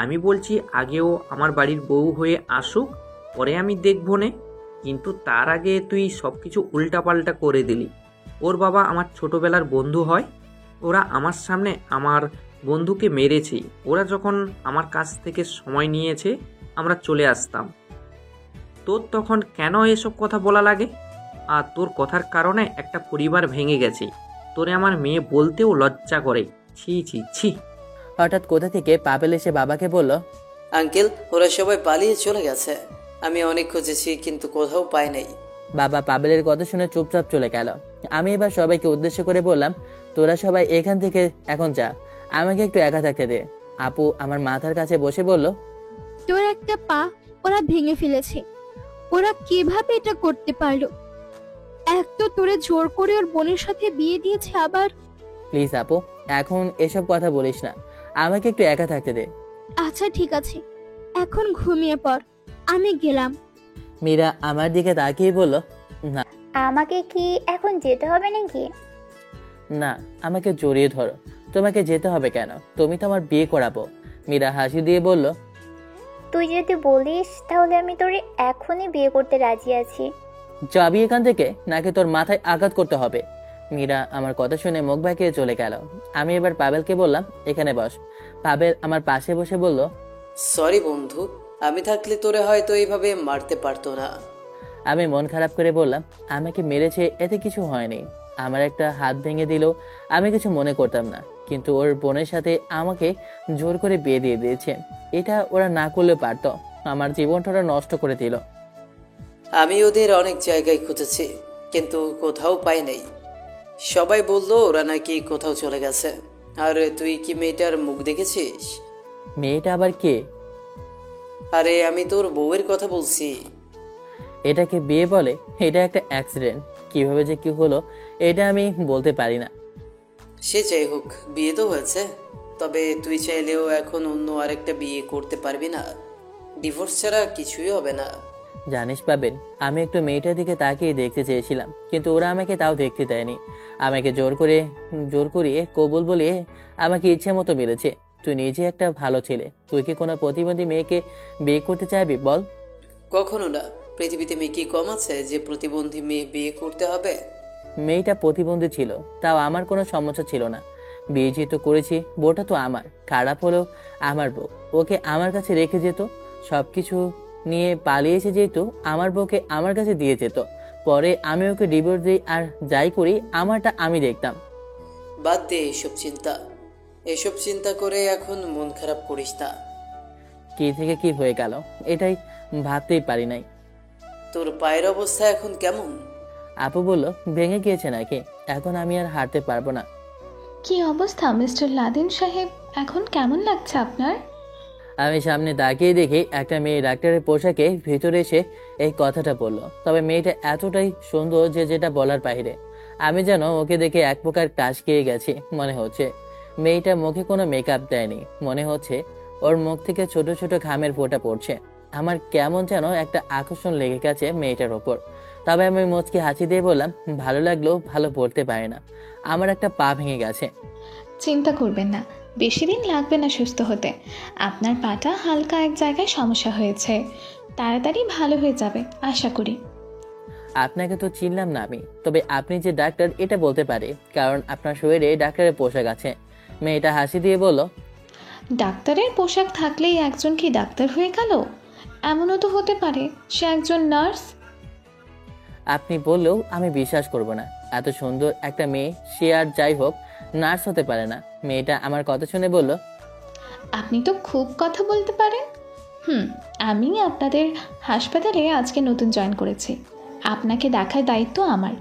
আমি বলছি আগেও আমার বাড়ির বউ হয়ে আসুক, পরে আমি দেখবো নে। কিন্তু তার আগে তুই সব কিছু উল্টাপাল্টা করে দিলি। ওর বাবা আমার ছোটবেলার বন্ধু হয়, ওরা আমার সামনে আমার বন্ধুকে মেরেছে। ওরা যখন আমার কাছ থেকে সময় নিয়েছে আমরা চলে আসতাম। তোর তখন কেন এসব কথা বলা লাগে? আর তোর কথার কারণে একটা পরিবার ভেঙে গেছে, তোরে আমার মেয়ে বলতেও লজ্জা করে। ছি ছি ছি। হঠাৎ কোথা থেকে পাবেল এসে বাবাকে বলল, আঙ্কেল, ওরা সবাই পালিয়ে চলে গেছে। আমি অনেক খুঁজেছি কিন্তু কোথাও পাই নাই। বাবা পাবেলের কথা শুনে চুপচাপ চলে গেল। আমি এবার সবাইকে উদ্দেশ্য করে বললাম, তোরা সবাই এখান থেকে এখন যা, আমাকে একটু একা থাকতে দে। আপু আমার মাথার কাছে বসে বলল, তোর একটা পা ওরা ভেঙে ফেলেছে। ওরা কিভাবে এটা করতে পারলো? এক তো তোরে জোর করে ওর বোনের সাথে বিয়ে দিয়েছে, আবার প্লিজ আপু এখন এসব কথা বলিস না, আমাকে একটু একা থাকতে দে। আচ্ছা ঠিক আছে, এখন ঘুমিয়ে পড়, আমি গেলাম। মীরা আমার দিকে তাকিয়ে বলল, না আমাকে কি এখন যেতে হবে নাকি? না, আমাকে জড়িয়ে ধরো। তোমাকে যেতে হবে কেন? তুমি তো আমার বিয়ে করাবো। মীরা হাসি দিয়ে বলল, তুই যদি বলিস তাহলে আমি তোরে এখনই বিয়ে করতে রাজি আছি। যাবি এখান থেকে নাকি তোর মাথায় আঘাত করতে হবে? মীরা আমার কথা শুনে মুখ বাঁকিয়ে চলে গেল। আমি এবার পাবেলকে বললাম, এখানে বস। পাবেল আমার পাশে বসে বলল, সরি বন্ধু, আমি থাকলে তোরে হয়তো এইভাবে মারতে পারতো না। আমি মন খারাপ করে বললাম, আমাকে মেরেছে এতে কিছু হয়নি, আমার একটা হাত ভেঙে দিল, আমি কিছু মনে করতাম না, কিন্তু ওর বোনের সাথে আমাকে জোর করে বিয়ে দিয়ে দিয়েছে। এটা ওরা না করলেও পারতো, আমার জীবনটা ওরা নষ্ট করে দিল। আমি ওদের অনেক জায়গায় খুঁজেছি কিন্তু কোথাও পাই নাই। সবাই বললো ওরা নাকি কোথাও চলে গেছে। আর তুই কি মেয়েটার মুখ দেখেছিস? মেয়েটা আবার কে? আরে আমি তোর বউয়ের কথা বলছি। এটাকে বিয়ে বলে? এটা একটা অ্যাক্সিডেন্ট, কিভাবে যে কি হলো এটা আমি বলতে পারি না। সে যাই হোক, বিয়ে তো হয়েছে। তবে তুই চাইলেও এখন অন্য আরেকটা বিয়ে করতে পারবি না। ডিভোর্স ছাড়া কিছুই হবে না। জানিস পাবেন, আমি একটু মেয়েটার দিকে তাকিয়ে দেখতে চেয়েছিলাম, কিন্তু ওরা আমাকে তাও দেখতে দেয়নি। আমাকে জোর করিয়ে কবুল বলিয়ে আমাকে ইচ্ছে মতো মেরেছে। তুই নিজে একটা ভালো ছেলে, তুই কি কোনো প্রতিবন্ধী মেয়েকে বিয়ে করতে চাইবি বল? কখনো না। পৃথিবীতে মেয়ে কি কম আছে যে প্রতিবন্ধী মেয়ে বিয়ে করতে হবে? মেয়েটা প্রতিবন্ধী ছিল, তাও আমার কোনো সমস্যা ছিল না। বিয়ে যেহেতু করেছি, বউটা তো আমার, খারাপ হলেও আমার বউ, ওকে আমার কাছে রেখে যেত। সবকিছু নিয়ে পালিয়েছে যেহেতু আমার বউকে আমার কাছে দিয়ে যেত, পরে আমি ওকে ডিভোর্স দিই, আর যাই করি আমারটা আমি দেখতাম। বাদ দে এসব চিন্তা করে এখন মন খারাপ করিস না। কি থেকে কি হয়ে গেল এটাই ভাবতেই পারি নাই। তোর পায়ের অবস্থা এখন কেমন? আপু বলল, ভেঙে গিয়েছে নাকি, এখন আমি আর হাঁটতে পারবো না। কি অবস্থা মিস্টার লাদেন সাহেব, এখন কেমন লাগছে আপনার? আমি সামনে তাকিয়ে দেখি একটা মেয়ে ডাক্তারের পোশাকে ভিতরে এসে এই কথাটা বলল। তবে মেয়েটা এতটাই সুন্দর যে যেটা বলার বাইরে। আমি যেন ওকে দেখে এক প্রকার ক্রাশ খেয়ে গেছি মনে হচ্ছে। মেয়েটা মুখে কোনো মেকআপ দেয়নি, মনে হচ্ছে ওর মুখ থেকে ছোট ছোট ঘামের ফোঁটা পড়ছে। আমার কেমন যেন একটা আকর্ষণ লেগে গেছে মেয়েটার ওপর। তবে আমি মুচকি হাসি দিয়ে বললাম, ভালো লাগলেও ভালো পড়তে পারে না, আমার একটা পা ভেঙে গেছে। চিন্তা করবেন না, বেশি দিন লাগবে না সুস্থ হতে। আপনার পাটা হালকা এক জায়গায় সমস্যা হয়েছে, তাড়াতাড়ি ভালো হয়ে যাবে আশা করি। আপনাকে তো চিনলাম না আমি, তবে আপনি যে ডাক্তার এটা বলতে পারি, কারণ আপনার শরীরে ডাক্তারের পোশাক আছে। মেয়েটা হাসি দিয়ে বলল, ডাক্তারের পোশাক থাকলেই একজন কি ডাক্তার হয়ে গেল? এমনও তো হতে পারে সে একজন নার্স। আপনি বললেও আমি বিশ্বাস করব না। এত সুন্দর একটা মেয়ে, সে আর যাই হোক নার্স হতে পারে না। মেয়েটা আমার কথা শুনে বলল, আপনি তো খুব কথা বলতে পারেন। আমি আপনাদের হাসপাতালে আজকে নতুন জয়েন করেছি, আপনাকে দেখার দায়িত্ব আমার।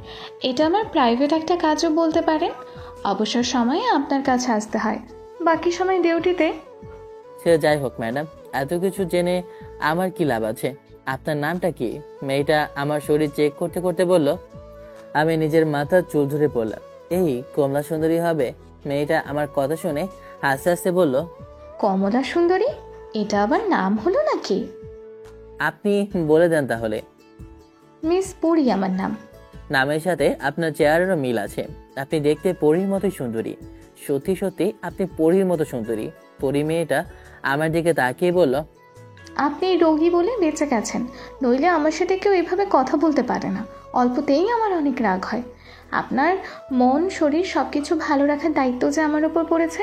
এটা আমার প্রাইভেট একটা কাজও বলতে পারেন। অবসর সময়ে আপনার কাছে আসতে হয়, বাকি সময় ডিউটিতে। সে যাই হোক ম্যাডাম, এত কিছু জেনে আমার কি লাভ আছে? আপনার নামটা কি? মেয়েটা আমার শরীর চেক করতে করতে বলল। আমি নিজের মাথার চুল ধরে পড়লাম, এই কমলা সুন্দরী হবে? মেয়েটা আমার কথা শুনে হাসতে হাসতে বলল, কমলা সুন্দরী? এটা আবার নাম হলো নাকি? আপনি বলে দেন তাহলে। মিস পুরী আমার নাম। নামের সাথে আপনার চেহারারও মিল আছে। আপনি দেখতে পরীর মতোই সুন্দরী। সত্যি সত্যি আপনি পরীর মতো সুন্দরী। পরী মেয়েটা আমার দিকে তাকিয়ে বলল, আপনি রোগী বলে বেঁচে গেছেন, নইলে আমার সাথে কেউ এভাবে কথা বলতে পারে না। অল্পতেই আমার অনেক রাগ হয়। আপনার মন শরীর সব কিছু ভালো রাখার দায়িত্ব যে আমার উপর পড়েছে,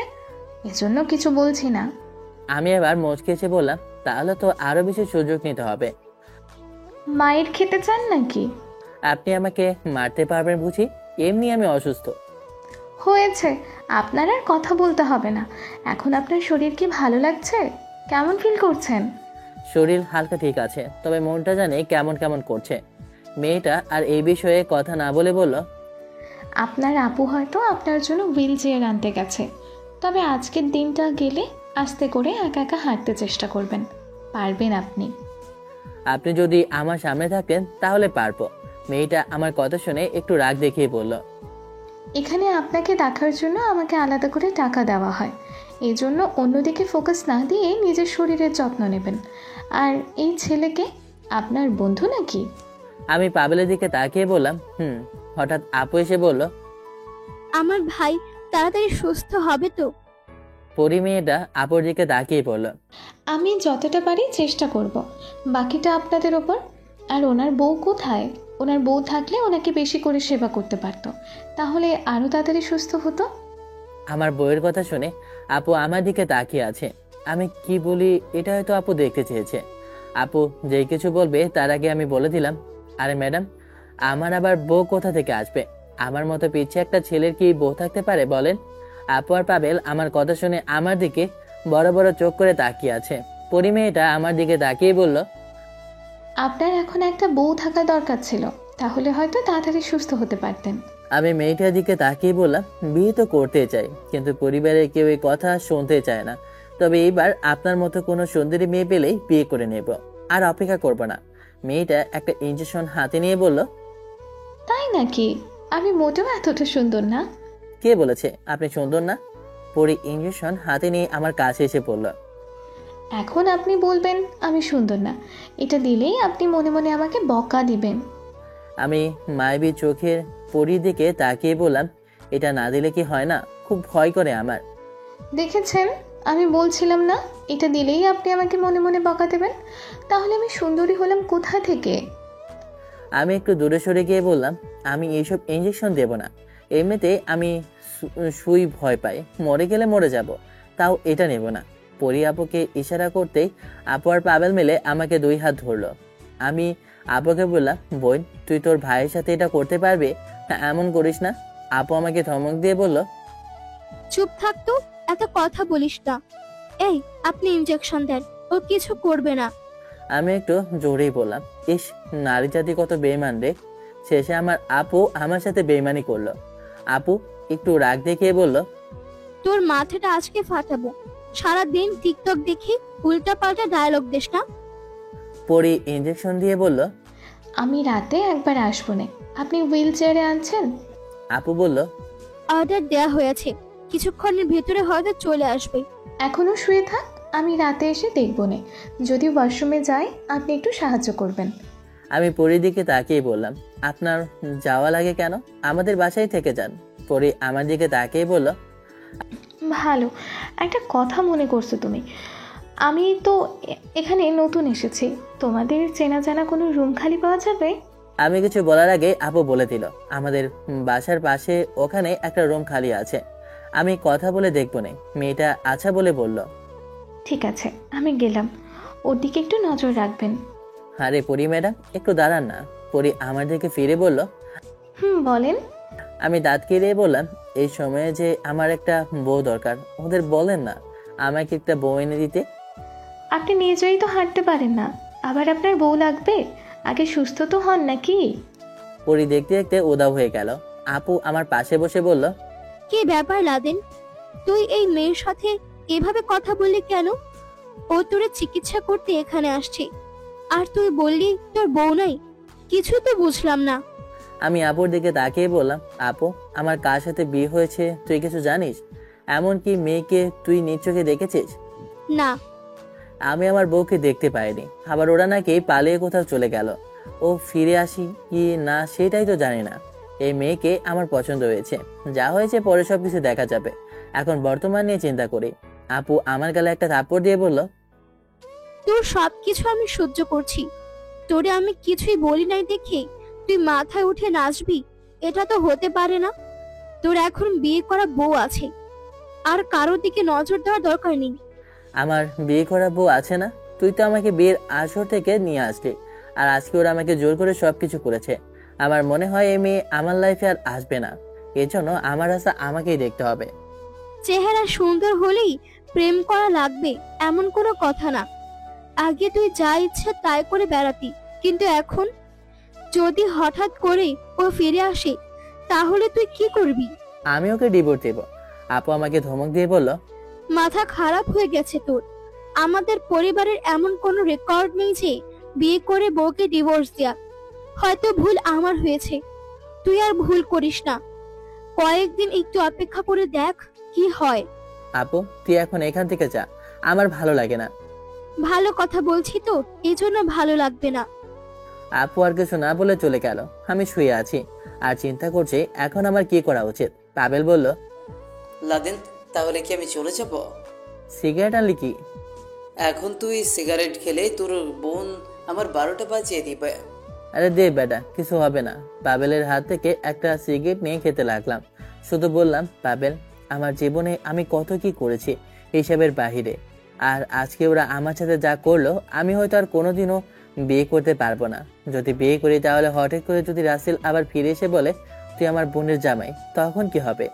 এজন্য কিছু বলছি না। আমি এবার মুচকে এসে বললাম, তাহলে তো আরো বেশি সুযোগ নিতে হবে। মায়ের খেতে চান নাকি? আপনি আমাকে মারতে পারবেন বুঝি? এমনি আমি অসুস্থ। হয়েছে, আপনার আর কথা বলতে হবে না। এখন আপনার শরীর কি ভালো লাগছে? কেমন ফিল করছেন? শরীর হালকা ঠিক আছে, তবে মনটা জানে কেমন কেমন করছে। মেয়েটা আর এই বিষয়ে কথা না বলে বলল, আপনার আপু হয়তো আপনার জন্য হুইল চেয়ার আনতে গেছে, তবে আজকের দিনটা গেলে আস্তে করে একা একা হাঁটতে চেষ্টা করবেন, পারবেন আপনি। আপনি যদি আমার সামনে থাকেন তাহলে পারবো। মেয়েটা আমার কথা শুনে একটু রাগ দেখিয়ে বলল, এখানে আপনাকে দেখার জন্য আমাকে আলাদা করে টাকা দেওয়া হয়, এই জন্য অন্যদিকে ফোকাস না দিয়ে নিজের শরীরের যত্ন নেবেন। আর এই ছেলেকে আপনার বন্ধু নাকি? আমি পাবেলের দিকে তাকিয়ে বললাম, হঠাৎ আপু এসে বলল, আমার ভাই তাড়াতাড়ি সুস্থ হবে তো? পরী মেয়েটা আপুর দিকে তাকিয়ে পড়ল। আমি যতটা পারি চেষ্টা করব, বাকিটা আপনাদের ওপর। আর ওনার বউ কোথায়? ওনার বউ থাকলে ওনাকে বেশি করে সেবা করতে পারতো, তাহলে আরও তাড়াতাড়ি সুস্থ হতো। আমার বউয়ের কথা শুনে আপু আমার দিকে তাকিয়ে আছে। আমি কি বলি এটা হয়তো আপু দেখতে চেয়েছে। আপু যেই কিছু বলবে তার আগে আমি বলে দিলাম, আরে ম্যাডাম, আমার আবার বউ কোথা থেকে আসবে? আমার মতো পিছে একটা ছেলের কি বউ থাকতে পারে বলেন? আপু আর পাবেল আমার কথা শুনে আমার দিকে বড় বড় চোখ করে তাকিয়ে আছে। পরী মেয়েটা আমার দিকে তাকিয়ে বলল, আপনার এখন একটা বউ থাকা দরকার ছিল, তাহলে হয়তো তাড়াতাড়ি সুস্থ হতে পারতেন। আমি মেয়েটার দিকে তাকিয়ে বললাম, বিয়ে তো করতে চাই, কিন্তু পরিবারের কেউ এই কথা শুনতে চায় না। তবে এইবার আপনার মতো কোনো সুন্দরী মেয়ে পেলেই বিয়ে করে নেব, আর অপেক্ষা করব না। মেয়েটা একটা ইঞ্জেকশন হাতে নিয়ে বলল, তাই নাকি? আমি মোটেও এতটা সুন্দর না। কে বলেছে আপনি সুন্দর না? পরী ইঞ্জেকশন হাতে নিয়ে আমার কাছে এসে পড়ল। এখন আপনি বলবেন আমি সুন্দর না, এটা দিলেই আপনি মনে মনে আমাকে বকা দিবেন। আমি মায়াবী চোখের পরীর দিকে তাকিয়ে বললাম, এটা না দিলে কি হয় না? খুব ভয় করে আমার। দেখেছেন, আমি বলছিলাম না এটা দিলেই আপনি আমাকে মনে মনে বকা দেবেন? তাহলে আমি সুন্দরী হলাম কোথা থেকে? আমি একটু দূরে সরে গিয়ে বললাম, আমি এইসব ইঞ্জেকশন দেব না। এমনিতে আমি সুই ভয় পাই, মরে গেলে মরে যাব, তাও এটা নেব না। পরী আপুকে ইশারা করতেই আপু আর পাবেল মিলে আমাকে 2 হাত ধরলো। আমি আপুকে বললাম, বোন তুই তোর ভাইয়ের সাথে এটা করতে পারবি? এমন করিস না। আপু আমাকে ধমক দিয়ে বলল, চুপ থাক তো, এত কথা বলিস না। এই আপনি ইনজেকশন দেন, ও কিছু করবে না। আমি একটু জোরেই বললাম, ইস নারী জাতি কত বেইমান রে। শেষে আমার আপু আমার সাথে বেইমানি করলো। আপু একটু রাগ দেখিয়ে বলল, তোর মাথাটা আজকে ফাটাবো। সারাদিন টিকটক দেখি উল্টা পাল্টা ডায়লগ দিস না। পরী ইঞ্জেকশন দিয়ে বলল, আমি রাতে একবার আসবো না, আপনি হুইল চেয়ারে আনছেন? আপু বলল, অর্ডার দেয়া হয়েছে, কিছুক্ষণের ভেতরে হয়তো চলে আসবে। এখনো শুয়ে থাক, আমি রাতে এসে দেখবো না। যদি ওয়াশরুমে যাই আপনি একটু সাহায্য করবেন। আমি পরীর দিকে তাকিয়ে বললাম, আপনার যাওয়া লাগে কেন? আমাদের বাসায় থেকে যান। পরি আমার দিকে তাকিয়ে বলল, ভালো একটা কথা মনে করছো তুমি। আমি তো এখানে নতুন এসেছি, তোমাদের চেনা জানা কোনো রুম খালি পাওয়া যাবে? আমি কিছু বলার আগে আপু বলে দিল, আমাদের বাসার পাশে ওখানে একটা রুম খালি আছে, আমি কথা বলে দেখবো না। মেয়েটা আচ্ছা বলে বলল। ঠিক আছে, আমি গেলাম, ওর দিকে একটু নজর রাখবেন। আরে পরি ম্যাডাম, একটু দাঁড়ান না। পরি আমার দিকে ফিরে বলল। বলেন। আমি দাঁত কেলিয়ে বললাম, এই সময়ে যে আমার একটা বউ দরকার, ওদের বলেন না আমাকে একটা বউ এনে দিতে। আপনি নিজেই তো হাঁটতে পারেন না, আবার আপনার বউ লাগবে? আগে সুস্থ তো হন নাকি? পরি দেখতে দেখতে উদাও হয়ে গেল। আপু আমার পাশে বসে বলল, কি ব্যাপার লাদেন, তুই এই মেয়ের সাথে এভাবে কথা বললি কেন? ও তোরে চিকিৎসা করতে এখানে আসছে, আর তুই বললি তোর বউ নাই। কিছু তো বুঝলাম না। আমি আপুর দিকে তাকিয়ে বললাম, আপু আমার কার সাথে বিয়ে হয়েছে তুই কিছু জানিস? এমনকি মেয়েকে তুই নিজ চোখে দেখেছিস? না। আমি আমার বউকে দেখতে পাইনি, আবার ওরা নাকি পালিয়ে কোথাও চলে গেল। ও ফিরে আসি কি না সেটাই তো জানি না। এই মেয়েকে আমার পছন্দ হয়েছে, যা হয়েছে পরে সবকিছু দেখা যাবে, এখন বর্তমান নিয়ে চিন্তা করি। আপু আমার গালে একটা থাপ্পড় দিয়ে বলল, তোর সবকিছু আমি সহ্য করছি, তোরে আমি কিছুই বলি নাই দেখে তুই মাথায় উঠে নাচবি? এটা তো হতে পারে না। তোর এখন বিয়ে করা বউ আছে, আর কারোর দিকে নজর দেওয়ার দরকার নেই। আমার বিয়ে করা বউ আছে না? তুই তো আমাকে বিয়ের আসর থেকে নিয়ে আসলি, আর আজকে ওরা আমাকে জোর করে সবকিছু করেছে। আমার মনে হয় এই মেয়ে আমার লাইফে আর আসবে না, এজন্য আমার রাস্তা আমাকেই দেখতে হবে। চেহারা সুন্দর হলেই প্রেম করা লাগবে এমন কোনো কথা না। আগে তুই যা ইচ্ছা তাই করে বেড়াতি, কিন্তু এখন যদি হঠাৎ করে ও ফিরে আসে তাহলে তুই কি করবি? আমি ওকে ডিভোর্স দেব। আপু আমাকে ধমক দিয়ে বলল, মাথা খারাপ হয়ে গেছে তোর? আমাদের পরিবারের এমন কোনো রেকর্ড নেই যে বিয়ে করে বউকে ডিভোর্স দেয়া। হয়তো ভুল আমার হয়েছে, তুই আর ভুল করিস না। কয়েকদিন একটু অপেক্ষা করে দেখ কি হয়। আপু তুই এখন এখান থেকে যা, আমার ভালো লাগে না। ভালো কথা বলছি তো, এই জন্য ভালো লাগবে না। আপু আর কিছু না বলে চলে গেল। আমি শুয়ে আছি আর চিন্তা করছি এখন আমার কি করা উচিত। পাবেল বলল, লাদেন, তাহলে কি আমি চলে যাব? সিগারেট আনলি কি? এখন তুই সিগারেট খেলে তোর বোন আমার 12টা বাজিয়ে দিবে। আরে দে বেটা, কিছু হবে না। পাবেলের হাত থেকে একটা সিগারেট নিয়ে খেতে লাগলাম। শুধু বললাম, পাবেল, আমার জীবনে আমি কত কি করেছি হিসাবের বাহিরে, আর আজকে ওরা আমার সাথে যা করলো আমি হয়তো আর কোনোদিনও বিয়ে করতে পারবো না। যদি বিয়ে করি তাহলে হঠাৎ করে যদি রাসেল আবার ফিরে এসে বলে তুই আমার বোনের জামাই, তখন কি হবে?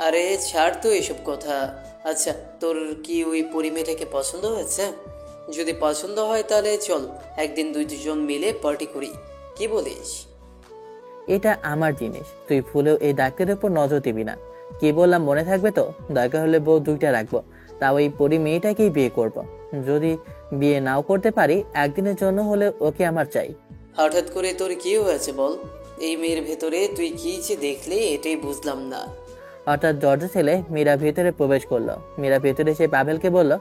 আরে ছাড় তো এসব কথা। আচ্ছা, তোর কি ওই পরিমেয়েটাকে পছন্দ হয়েছে? যদি পছন্দ হয় তাহলে চল একদিন দুজন মিলে পার্টি করি, কি বলিস? এটা আমার জিনিস, তুই ভুলেও এই ডাক্তারের উপর নজর দিবি না। কি বললাম মনে থাকবে তো? দরকার হলে বউ 2টা রাখবো, তাও এই পরি মেয়েটাকেই বিয়ে করব। যদি বিয়ে নাও করতে পারি, একদিনের জন্য হলে ওকে আমার চাই। হঠাৎ করে তোর কি হয়েছে বল? এই মেয়ের ভেতরে তুই কি যে দেখলি এটাই বুঝলাম না। হঠাৎ দরজা ছেলে মীরা ভেতরে প্রবেশ করলো। মীরা ভেতরে এসে পাবেলকে বলল,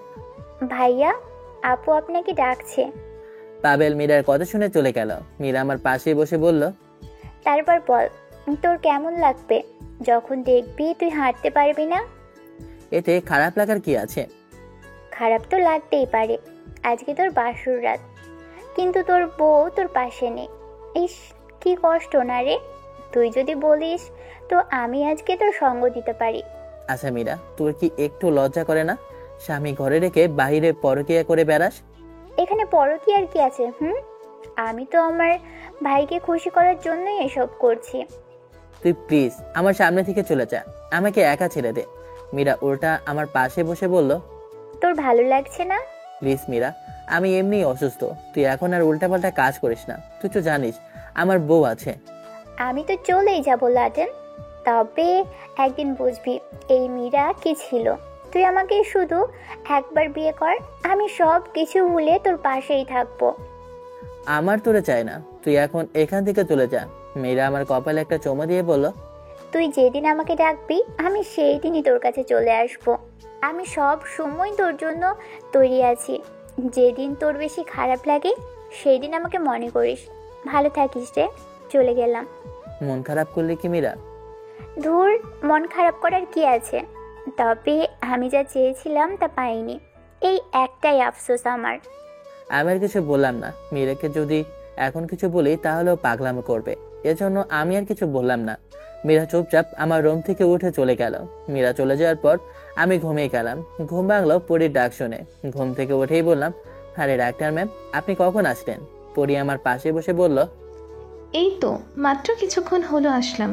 ভাইয়া, আপু আপনাকে ডাকছে। পাবেল মীরার কথা শুনে চলে গেল। মীরা আমার পাশে বসে বলল, তারপর বল, তোর কেমন লাগবে যখন দেখবি তুই হাঁটতে পারবি না? এতে খারাপ লাগার কি আছে? খারাপ তো লাগতেই পারে, আজকে তোর বাসর রাত, কিন্তু তোর বউ তোর পাশে নেই। ইস, কি কষ্ট না রে। তুই যদি বলিস তো আমি আজকে তোর সঙ্গ দিতে পারি। আচ্ছা মীরা, তোর কি একটু লজ্জা করে না? স্বামী ঘরে রেখে বাইরে পরকীয়া করে বেড়াস। এখানে পরকীয়ার কি আছে? আমি তো আমার ভাইকে খুশি করার জন্যই এসব করছি। তুই প্লিজ আমার সামনে থেকে চলে যা, আমাকে একা ছেড়ে দে। মীরা উল্টা আমার পাশে বসে বলল, তোর ভালো লাগছে না? প্লিজ মীরা, আমি এমনি অসুস্থ, তুই এখন আর উল্টাপাল্টা কাজ করিস না। তুই তো জানিস আমার বউ আছে। আমি তো চলেই যাব লাদেন, তবে একদিন বুঝবি এই মীরা কি ছিল। তুই আমাকে শুধু একবার বিয়ে কর, আমি সব কিছু ভুলে তোর পাশেই থাকবো। আমার তোরে চাই না, তুই এখন এখান থেকে চলে যা। মীরা আমার কপালে একটা চুমা দিয়ে বলল, তুই যেদিন আমাকে ডাকবি আমি সেই দিনই তোর কাছে চলে আসবো। আমি সব সময় তোর জন্য তৈরি আছি। যেদিন তোর বেশি খারাপ লাগে সেই দিন আমাকে মনে করিস। ভালো থাকিস রে। চলে গেলাম। মন খারাপ করলে কি মীরা? ধুর, মন খারাপ করার কি আছে? তবে আমি যা চেয়েছিলাম তা পাইনি, এই একটাই আফসোস আমার। আমি আর কিছু বললাম না। মীরাকে যদি এখন কিছু বলি তাহলেও পাগলামো করবে, এজন্য আমি আর কিছু বললাম না। মীরা চুপচাপ আমার রুম থেকে উঠে চলে গেল। মীরা চলে যাওয়ার পর আমি ঘুমিয়ে গেলাম। ঘুম ভাঙলো পরীর ডাক শুনে। ঘুম থেকে উঠেই বললাম, আরে ডাক্তার ম্যাম, আপনি কখন আসলেন? পরী আমার পাশে বসে বলল, এই তো মাত্র কিছুক্ষণ হলো আসলাম।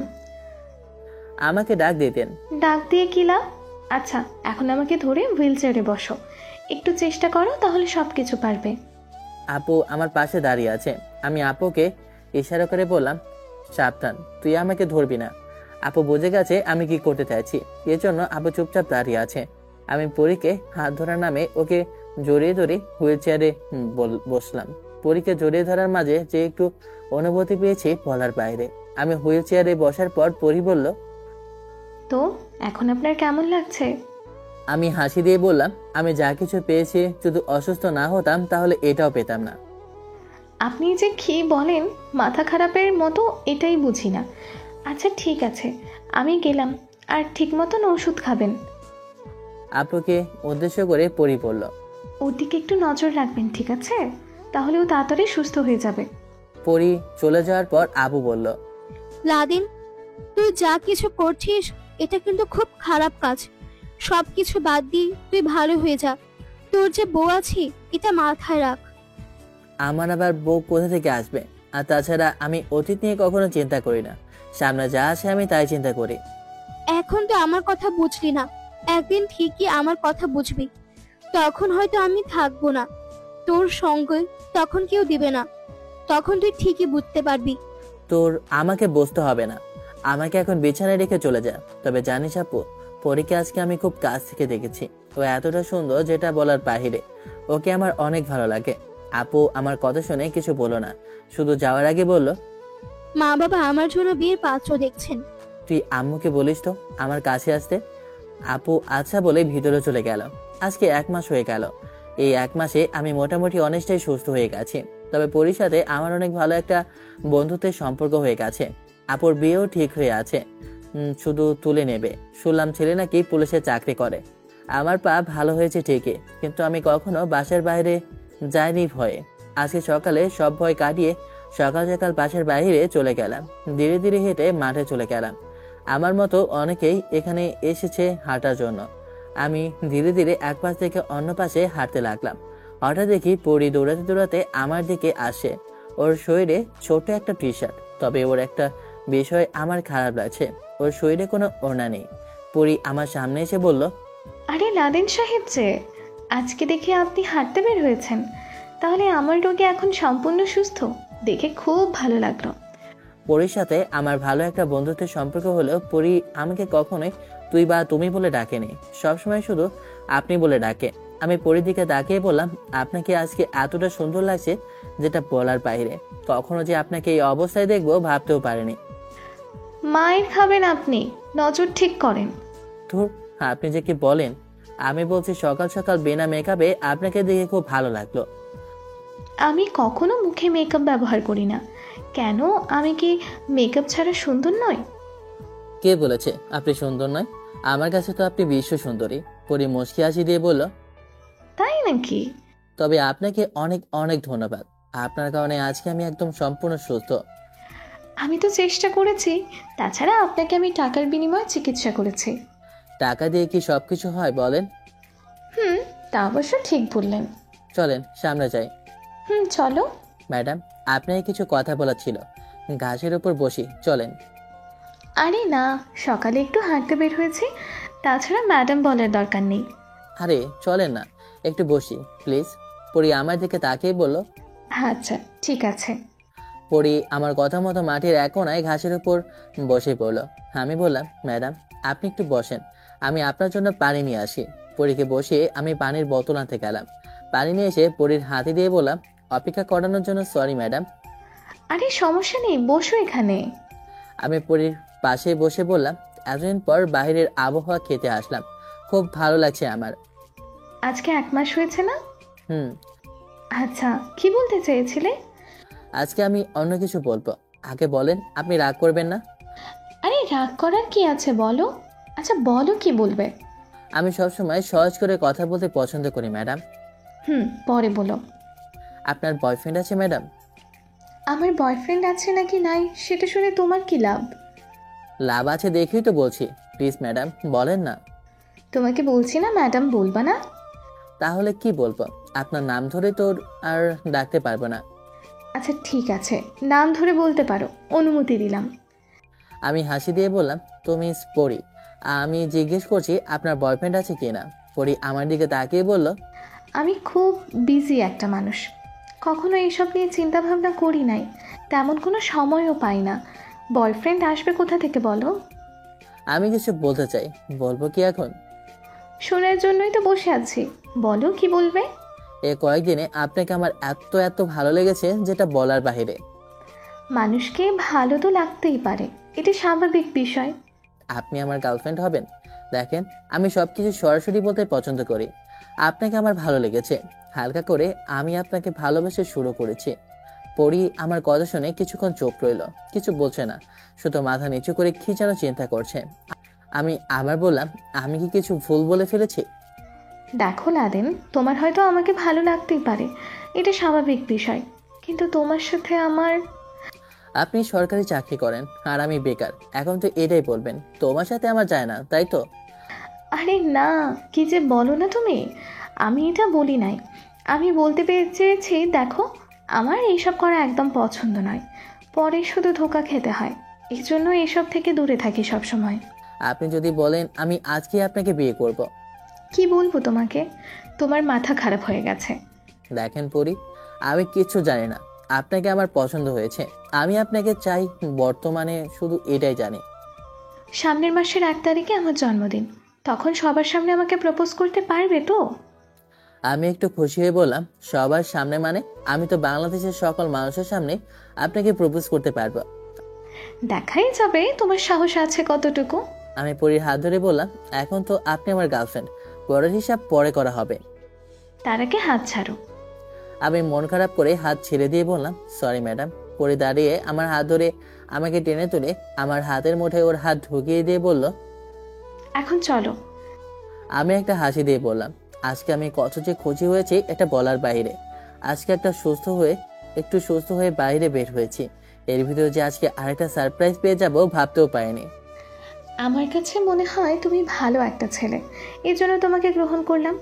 আমাকে ডাক দিতেন। ডাক দিয়ে কি লাভ? আচ্ছা, এখন আমাকে ধরে হুইল চেয়ারে বসো, একটু চেষ্টা করো, তাহলে সব কিছু পারবে। আপু আমার পাশে দাঁড়িয়ে আছে। আমি আপুকে ইশারা করে বললাম, সাবধান, তুই আমাকে ধরবি না। আপু বুঝে গেছে আমি কি করতে চাইছি, এজন্য আপু চুপচাপ দাঁড়িয়ে আছে। আমি পরীকে হাত ধরার নামে ওকে জড়িয়ে ধরে হুইল চেয়ারে বসলাম। পরীকে জড়িয়ে ধরার মাঝে যে একটু অনুভূতি পেয়েছি বলার বাইরে। আমি হুইল চেয়ারে বসার পর পরী বলল, তো এখন আপনার কেমন লাগছে? আমি হাসি দিয়ে বললাম, আমি যা কিছু পেয়েছি যদি অসুস্থ না হতাম তাহলে এটাও পেতাম না। আপনি যে কি বলেন, মাথা খারাপের মতো, এটাই বুঝি না। আচ্ছা ঠিক আছে, আমি গেলাম, আর ঠিক মতন ওষুধ খাবেন। আপুকে উদ্দেশ্য করে পরী বলল, ওর দিকে একটু নজর রাখবেন, ঠিক আছে? তাহলে ও তাড়াতাড়ি সুস্থ হয়ে যাবে। পরী চলে যাওয়ার পর আবু বলল, লাদিন, তুই যা কিছু করছিস এটা কিন্তু খুব খারাপ কাজ। সবকিছু বাদ দিয়ে তুই ভালো হয়ে যা। তোর যে বউ আছে এটা মাথায় রাখ। আমার আবার বউ কোথা থেকে আসবে? আর তাছাড়া আমি অতীত নিয়ে কখনো চিন্তা করি না, সামনে যা আছে আমি তাই চিন্তা করি। এখন তো আমার কথা বুঝলি না, একদিন ঠিকই আমার কথা বুঝবি। তখন হয়তো আমি থাকবো না, তোর সঙ্গে তখন কেউ দিবে না। তখন তুই ঠিকই বুঝতে পারবি। তোর আমাকে বসতে হবে না, আমাকে এখন বিছানায় রেখে চলে যা। তবে জানিস আপু, পরীকে আজকে আমি খুব কাছ থেকে দেখেছি। ও এতটা সুন্দর যেটা বলার বাহিরে। ওকে আমার অনেক ভালো লাগে। আপু আমার কথা শুনে কিছু বলো না, শুধু যাওয়ার আগে বলল, মা বাবা আমার জন্য বিয়ের পাত্র দেখছেন। তুই আম্মুকে বলিস তো আমার কাছে আসতে। আপু আচ্ছা বলে ভিতরে চলে গেল। আজকে 1 মাস হয়ে গেল। এই 1 মাসে আমি মোটামুটি অনেকটাই সুস্থ হয়ে গেছি। তবে পরীর সাথে আমার অনেক ভালো একটা বন্ধুত্বের সম্পর্ক হয়ে গেছে। আপুর বিয়েও ঠিক হয়ে আছে, শুধু তুলে নেবে। শুনলাম ছেলে নাকি পুলিশে চাকরি করে। আমার পা ভালো হয়েছে ঠিকই, কিন্তু আমি কখনো বাসার বাইরে যাইনি ভয়ে। আজকে সকালে সব ভয় কাটিয়ে সকাল সকাল বাসার বাইরে চলে গেলাম। ধীরে ধীরে হেঁটে মাঠে চলে গেলাম। আমার মতো অনেকেই এখানে এসেছে হাঁটার জন্য। আমি ধীরে ধীরে এক পাশ থেকে অন্য পাশে হাঁটতে লাগলাম। হঠাৎ দেখি পরী দৌড়াতে দৌড়াতে আমার দিকে আসে। ওর শরীরে ছোট একটা টি শার্ট, তবে ওর একটা বিষয় আমার খারাপ লাগছে, ওর শরীরে কোনো ওড়না নেই। পরী আমার সামনে এসে বলল, আরে লাদেন সাহেব যে, আজকে দেখে আপনি হাঁটতে বের হয়েছেন, তাহলে আমার রোগী এখন সম্পূর্ণ সুস্থ, দেখে খুব ভালো লাগলো। পরীর সাথে আমার ভালো একটা বন্ধুত্বের সম্পর্ক হলেও পরী আমাকে কখনোই তুই বা তুমি বলে ডাকেনি, সবসময় শুধু আপনি বলে ডাকে। আমি পরীর দিকে তাকিয়ে বললাম, আপনাকে আজকে এতটা সুন্দর লাগছে যেটা বলার বাইরে। কখনো যে আপনাকে এই অবস্থায় দেখবো ভাবতেও পারিনি। মায়ের খাবেন আপনি, নজর ঠিক করেন। ধুর, আপনি যে কি বলেন। আমি বলছি সকাল সকাল বিনা মেকআপে আপনাকে দেখে খুব ভালো লাগলো। আমি কখনো মুখে মেকআপ ব্যবহার করি না। কেন, আমি কি মেকআপ ছাড়া সুন্দর নয়? কে বলেছে আপনি সুন্দর নয়? আমার কাছে তো আপনি বিশ্ব সুন্দরী। পরী মুচকি হাসি দিয়ে বলল, তাই নাকি? তবে আপনাকে অনেক অনেক ধন্যবাদ। আপনার কারণে আজকে আমি একদম সম্পূর্ণ সুস্থ। আমি তো চেষ্টা করেছি, তাছাড়া আপনাকে আমি টাকার বিনিময়ে চিকিৎসা করেছি। টাকা দিয়ে কি সবকিছু হয় বলেন? তা অবশ্য ঠিক বললেন। চলেন সামনে যাই। চলো। ম্যাডাম, আপনাকে কিছু কথা বলার ছিল। ঘাসের উপর বসি, চলেন। আরে না, সকালে একটু হাঁটতে বের হয়েছি, তাছাড়া ম্যাডাম বলার দরকার নেই। আরে চলেন না, একটু বসি প্লিজ। পরী আমার দিকে তাকিয়ে বলল, আচ্ছা ঠিক আছে। পরী আমার কথা মতো মাটির এক কোণায় ঘাসের উপর বসে পড়ল। আমি বললাম, ম্যাডাম আপনি একটু বসেন, আমি আপনার জন্য পানি নিয়ে আসি। পরীকে বসিয়ে আমি পানির বোতল আনতে গেলাম। পানি নিয়ে এসে পরীর হাতে দিয়ে বললাম, অপেক্ষা করানোর জন্য সরি ম্যাডাম। আরে সমস্যা নেই, বসো এখানে। আমি পরীর পাশে বসে বললাম, এতদিন পর বাইরের আবহাওয়া খেতে আসলাম, খুব ভালো লাগছে আমার। আজকে 1 মাস হয়েছে না? হুম। আচ্ছা, কি বলতে চেয়েছিলে? আজকে আমি অন্য কিছু বলবো। আগে বলেন, আপনি রাগ করবেন না? আরে রাগ করার কি আছে বলো। আচ্ছা বলো কি বলবে। আমি সবসময় সহজ করে কথা বলতে পছন্দ করি ম্যাডাম। পরে বলো। আপনার বয়ফ্রেন্ড আছে ম্যাডাম? আমার বয়ফ্রেন্ড আছে নাকি নাই সেটা শুনে তোমার কি লাভ? লাভ আছে দেখেই তো বলছি। প্লিজ ম্যাডাম বলেন না। তোমাকে বলছি না ম্যাডাম বলবা না? তাহলে কি বলবো? আপনার নাম ধরে তো আর ডাকতে পারবো না। আচ্ছা ঠিক আছে, নাম ধরে বলতে পারো, অনুমতি দিলাম। আমি হাসি দিয়ে বললাম, তুমি পড়ি। আমি জিজ্ঞেস করছি আপনার বয়ফ্রেন্ড আছে কি না। পড়ি আমার দিকে তাকিয়ে বলল, আমি খুব বিজি একটা মানুষ, কখনো এইসব নিয়ে চিন্তা ভাবনা করি নাই, তেমন কোনো সময়ও পাই না। বয়ফ্রেন্ড আসবে কোথা থেকে বলো? আমি কিছু বলতে চাই, বলবো কি এখন? শোনার জন্যই তো বসে আছি, বলো কি বলবে। এ কয়েকদিনে আপনাকে আমার এত এত ভালো লেগেছে যেটা বলার বাহিরে। মানুষকে ভালো তো লাগতেই পারে, এটা স্বাভাবিক বিষয়। আপনি আমার গার্লফ্রেন্ড হবেন? দেখেন, আমি সব কিছু সরাসরি বলতে পছন্দ করি। আপনাকে আমার ভালো লেগেছে, হালকা করে আমি আপনাকে ভালোবেসে শুরু করেছি। পরি আমার কথা শুনে কিছুক্ষণ চোখ রইল, কিছু বলছে না, শুধু মাথা নিচু করে কি যেন চিন্তা করছে। আমি আবার বললাম, আমি কি কিছু ভুল বলে ফেলেছি? দেখো লাদেন, তোমার হয়তো আমাকে ভালো লাগতেই পারে, এটা স্বাভাবিক বিষয়, কিন্তু তোমার সাথে আমার... আপনি সরকারি চাকরি করেন আর আমি বেকার, এখন তো এটাই বলবেন তোমার সাথে আমার যায় না, তাই তো? আরে না, কি যে বলো না তুমি, আমি এটা বলি নাই। আমি বলতে চেয়েছি দেখো, আমার এইসব করা একদম পছন্দ নয়, পরে শুধু ধোঁকা খেতে হয়, এই জন্য এইসব থেকে দূরে থাকি সব সময়। আপনি যদি বলেন আমি আজকে আপনাকে বিয়ে করব। কি বলবো তোমাকে, তোমার মাথা খারাপ হয়ে গেছে। দেখেন পরি, আমি কিচ্ছু জানি না, আপনাকে আমার পছন্দ হয়েছে, আমি আপনাকে চাই, বর্তমানে শুধু এটাই জানি। সামনের মাসের 1 তারিখে আমার জন্মদিন, তখন সবার সামনে আমাকে প্রপোজ করতে পারবে তো? আমি একটু খুশি হয়ে বললাম, সবার সামনে মানে? আমি তো বাংলাদেশের সকল মানুষের সামনে আপনাকে প্রপোজ করতে পারবো। দেখাই যাবে তোমার সাহস আছে কতটুকু। আমি পরির হাত ধরে বললাম, এখন তো আপনি আমার গার্লফ্রেন্ড, পরের হিসাব পরে করা হবে। তার আগে হাত ছাড়ো। আমি মন খারাপ করে হাত ছেড়ে দিয়ে বললাম, সরি ম্যাডাম। পরে দাঁড়িয়ে আমার হাত ধরে আমাকে টেনে তুলে আমার হাতের মুঠে ওর হাত ঢুকিয়ে দিয়ে বলল, এখন চলো। আমি একটা হাসি দিয়ে বললাম, আজকে আমি কত যে খুশি হয়েছি এটা বলার বাইরে। আজকে একটু সুস্থ হয়ে বাইরে বের হয়েছি, এর ভিতরে যে আজকে আরেকটা সারপ্রাইজ পেয়ে যাব ভাবতেও পারিনি। আমার কাছে মনে হয় তুমি ভালো একটা ছেলে, এই জন্য তোমাকে গ্রহণ করলাম।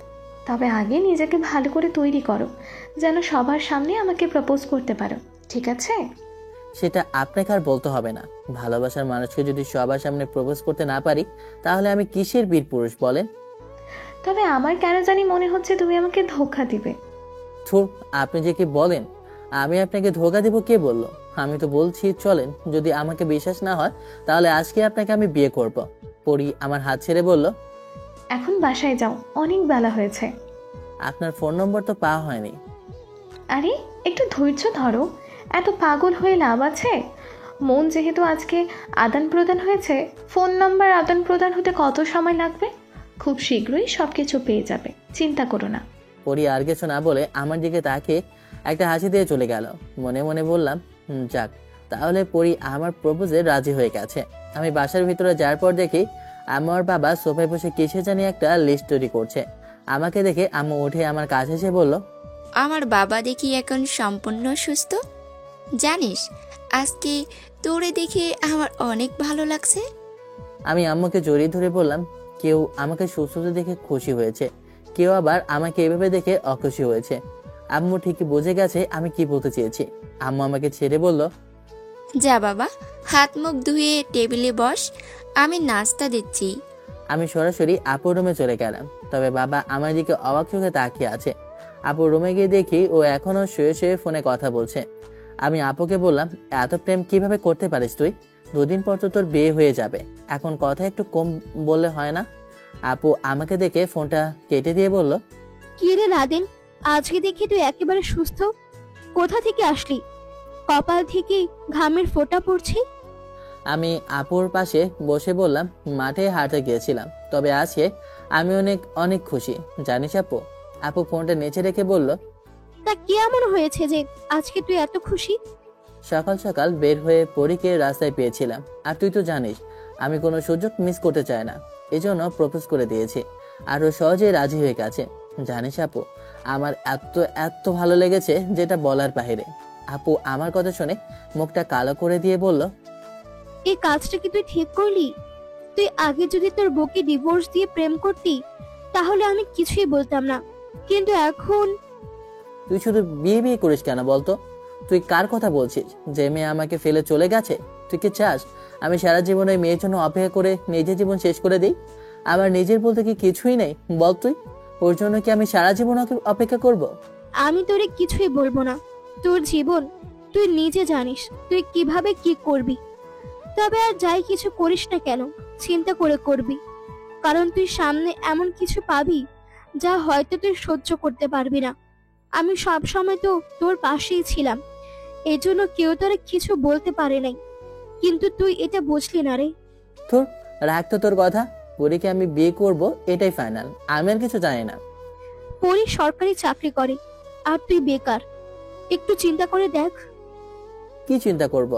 তবে আগে নিজেকে ভালো করে তৈরি করো, যেন সবার সামনে আমাকে প্রপোজ করতে পারো, ঠিক আছে? সেটা আপনাকে আর বলতে হবে না। ভালোবাসার মানুষকে যদি সবার সামনে প্রপোজ করতে না পারি, তাহলে আমি কিসের বীর পুরুষ বলেন? তবে আমার কেন জানি মনে হচ্ছে তুমি আমাকে ধোঁকা দিবে। থুর, আপনি যে কি বলেন, আমি আপনাকে ধোঁকা দেব? কে বলল? আমি তো বলছি চলেন, যদি আমাকে বিশ্বাস না হয় তাহলে আজকে আপনাকে আমি বিয়ে করব। পরি আমার হাত ছেড়ে বলল, এখন বাসায় যাও, অনেক বেলা হয়েছে। আপনার ফোন নম্বর তো পাওয়া হয়নি। আরে একটু ধৈর্য ধরো, এত পাগল হয়ে লাভ আছে? মন যেহেতু আজকে আদান প্রদান হয়েছে, ফোন নাম্বার আদান প্রদান হতে কত সময় লাগবে? খুব শীঘ্রই সব কিছু পেয়ে যাবে, চিন্তা করো না। পরি আর কিছু না বলে আমার দিকে তাকিয়ে একটা হাসি দিয়ে চলে গেল। মনে মনে বললাম, যাক, তাহলে পরি আমার প্রপোজে রাজি হয়ে গেছে। আমি বাসার ভিতরে যাওয়ার পর দেখি আমার বাবা সোফায় বসে কিসে জানি একটা লিস্ট তৈরি করছে। আমাকে দেখে আম্মু উঠে আমার কাছে এসে বলল, আমার বাবা দেখি এখন সম্পূর্ণ সুস্থ। জানিস, আজকে তোরে দেখে আমার অনেক ভালো লাগছে। আমি আম্মুকে জড়িয়ে ধরে বললাম, কেউ আমাকে সুস্থ দেখে খুশি হয়েছে, কেউ আবার আমাকে এভাবে দেখে অখুশি হয়েছে। আম্মু ঠিকই বুঝে গেছে আমি কি বলতে চেয়েছি। আম্মু আমাকে ছেড়ে বলল, যা বাবা, হাত মুখ ধুয়ে টেবিলে বস, আমি নাস্তা দিচ্ছি। আমি সরাসরি আপুর রুমে চলে গেলাম। তবে বাবা আমার দিকে অবাক চোখে তাকিয়ে আছে। আপুর রুমে গিয়ে দেখি ও এখনো শুয়ে শুয়ে ফোনে কথা বলছে। আমি আপুকে বললাম, এত প্রেম কিভাবে করতে পারিস তুই? 2 দিন পর তো তোর বিয়ে হয়ে যাবে, এখন কথা একটু কম বললে হয় না? আপু আমাকে দেখে ফোনটা কেটে দিয়ে বলল, কি রে রাদেন, আজকে দেখি তুই একেবারে সুস্থ, কোথা থেকে আসলি? কপাল থেকে ঘামের ফোঁটা পড়ছে। আমি আপুর পাশে বসে বললাম, মাঠে হাঁটতে গিয়েছিলাম, তবে আজকে আমি অনেক অনেক খুশি, জানিস আপু? আপু ফোনটা নিচে রেখে বলল, তা কি এমন হয়েছে যে আজকে তুই এত খুশি? সকাল সকাল বের হয়ে পরীকে রাস্তায় পেয়েছিলাম। আর তুই তো জানিস আমি কোনো সুযোগ মিস করতে চাই না, এজন্য প্রপোজ করে দিয়েছি। আর ও সহজেই রাজি হয়ে গেছে। জানিস আপু, আমার এত এত ভালো লেগেছে যেটা বলার বাহিরে। আপু আমার কথা শুনে মুখটা কালো করে দিয়ে বলল, এই কাজটা কি তুই ঠিক করলি? তুই আগে যদি তোর বউকে ডিভোর্স দিয়ে প্রেম করতি তাহলে আমি কিছুই বলতাম না, কিন্তু এখন তুই শুধু বিয়ে বিয়ে করিস কেন বলতো? তুই কার কথা বলছিস? যে মেয়ে আমাকে ফেলে চলে গেছে? তুই কি চাস আমি সারা জীবন ওই মেয়ের জন্য অপেক্ষা করে নিজের জীবন শেষ করে দিই? আমার নিজের বলতে কি কিছুই নেই বল তুই? ওর জন্য কি আমি সারা জীবন ওকে অপেক্ষা করব? আমি তোরে কিছুই বলবো না। তোর জীবন তুই নিজে জানিস তুই কিভাবে কি করবি। তবে আর যাই কিছু করিস না কেন, চিন্তা করে করবি, কারণ তুই সামনে এমন কিছু পাবি যা হয়তো তুই সহ্য করতে পারবি না। আমি সব সময় তো তোর পাশেই ছিলাম, এজন্য কেউ তোরে কিছু বলতে পারে নাই, কিন্তু তুই এটা বুঝলি না রে। তোর রাখ তো তোর কথা। পরীকে আমি বিয়ে করব এটাই ফাইনাল, আমি আর কিছু জানি না। পরি সরকারি চাকরি করে আর তুই বেকার, একটু চিন্তা করে দেখ। কি চিন্তা করব?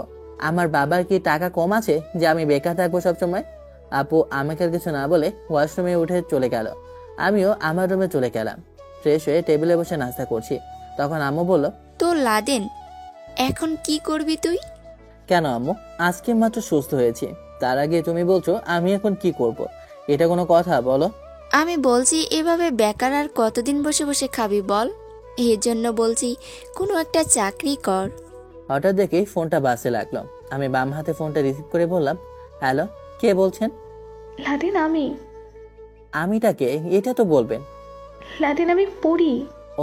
আমার বাবার কি টাকা কম আছে যে আমি বেকার থাকবো সবসময়? আপু আমাকে আর কিছু না বলে ওয়াশরুমে উঠে চলে গেল। আমিও আমার রুমে চলে গেলাম। ফ্রেশ হয়ে টেবিলে বসে নাস্তা করছি, তখন আম্মু বলল, তো লাদেন, এখন কি করবি তুই? কেন আম্মু, আজকে মাত্র সুস্থ হয়েছি, তার আগে তুমি বলছো আমি এখন কি করব? এটা কোনো কথা বলো? আমি বলছি এভাবে বেকার আর কতদিন বসে বসে খাবি বল? এর জন্য বলছি কোনো একটা চাকরি কর। হঠাৎ দেখে ফোনটা বাজতে লাগলো। আমি বাম হাতে ফোনটা রিসিভ করে বললাম, হ্যালো, কে বলছেন? লাদেন, আমিটাকে এটা তো বলবেন। লাদেন আমি পড়ি।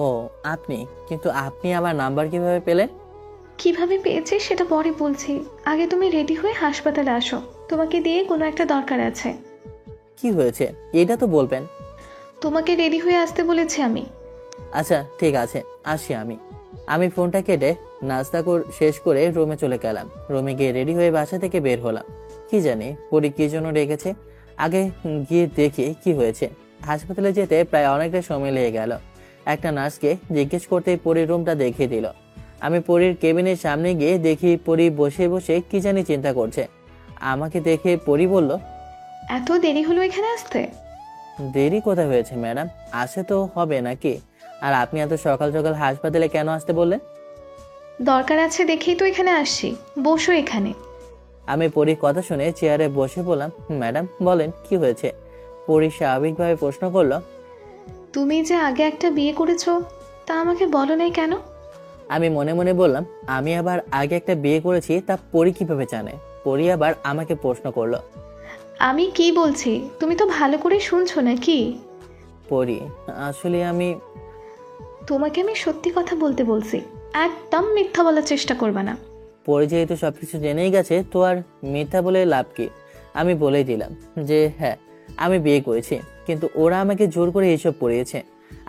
ও আপনি? কিন্তু আপনি আমার নাম্বার কিভাবে পেলেন? কিভাবে পেয়েছি সেটা পরে বলছি, আগে তুমি রেডি হয়ে হাসপাতালে আসো, তোমাকে দিয়ে কোনো একটা দরকার আছে। কি হয়েছে এটা তো বলবেন। তোমাকে রেডি হয়ে আসতে বলেছি আমি। আচ্ছা ঠিক আছে, আসি আমি। আমি ফোনটা কেটে নাস্তা শেষ করে রুমে চলে গেলাম। রুমে গিয়ে রেডি হয়ে বাসা থেকে বের হলাম। কি জানি পরি কি জন্য রেখেছে, আগে গিয়ে দেখি কি হয়েছে। হাসপাতালে যেতে প্রায় অনেকটা সময় লেগে গেল। একটা নার্সকে জিজ্ঞেস করতেই পরির রুমটা দেখিয়ে দিল। আমি পরির কেবিনের সামনে গিয়ে দেখি পরি বসে বসে কি জানি চিন্তা করছে। আমাকে দেখে পরি বলল, এত দেরি হলো এখানে আসতে? দেরি কোথায় হয়েছে ম্যাডাম, আসে তো হবে নাকি? আর আপনি এত সকাল সকাল হাসপাতালে কেন আসতে বললেন? দরকার আছে দেখেই তো এখানে আসছি, বসো এখানে। আমি পরীর কথা শুনে চেয়ারে বসে বললাম, ম্যাডাম বলেন কি হয়েছে? পরি স্বাভাবিকভাবে প্রশ্ন করলো, তুমি যে আগে একটা বিয়ে করেছো তা আমাকে বলো নাই কেন? আমি মনে মনে বললাম, আমি আবার আগে একটা বিয়ে করেছি তা পরি কিভাবে জানে? পরি আবার আমাকে প্রশ্ন করলো, আমি কি বলছি তুমি তো ভালো করে শুনছো না কি? পরি আসলে তোমাকে আমি সত্যি কথা বলতে বলছি, একদম মিথ্যা বলার চেষ্টা করবে না। পরি যেহেতু সবকিছু জেনেই গেছে তো আর মিথ্যা বলে লাভ কি? আমি বলেই দিলাম যে হ্যাঁ আমি বিয়ে করেছি, কিন্তু ওরা আমাকে জোর করে এইসব পড়িয়েছে।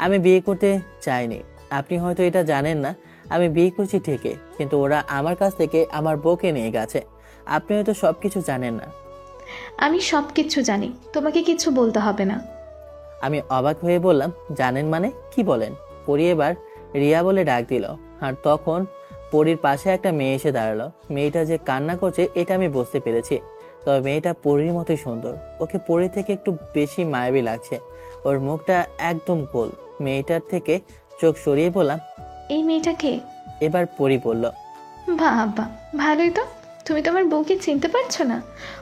আমি বিয়ে করতে চাইনি। আপনি হয়তো এটা জানেন না, আমি বিয়ে করছি ঠিকই, কিন্তু ওরা আমার কাছ থেকে আমার বউকে নিয়ে গেছে। আপনি হয়তো সবকিছু জানেন না। আমি সব কিছু জানি, তোমাকে কিছু বলতে হবে না। আমি অবাক হয়ে বললাম, জানেন মানে কি বলেন? পরি এবার রিয়া বলে ডাক দিল। আর তখন পরির পাশে একটা মেয়ে এসে দাঁড়ালো। মেয়েটা যে কান্না করছে এটা আমি বুঝতে পেরেছি। তবে মেয়েটা পরির মতোই সুন্দর, ওকে পরি থেকে একটু বেশি মায়াবী লাগছে। ওর মুখটা একদম গোল। মেয়েটার থেকে চোখ সরিয়ে বললাম, এই মেয়েটাকে? এবার পরি বলল, বাবা ভালোই তো, তুমি তোমার বউকে চিনতে পারছো না?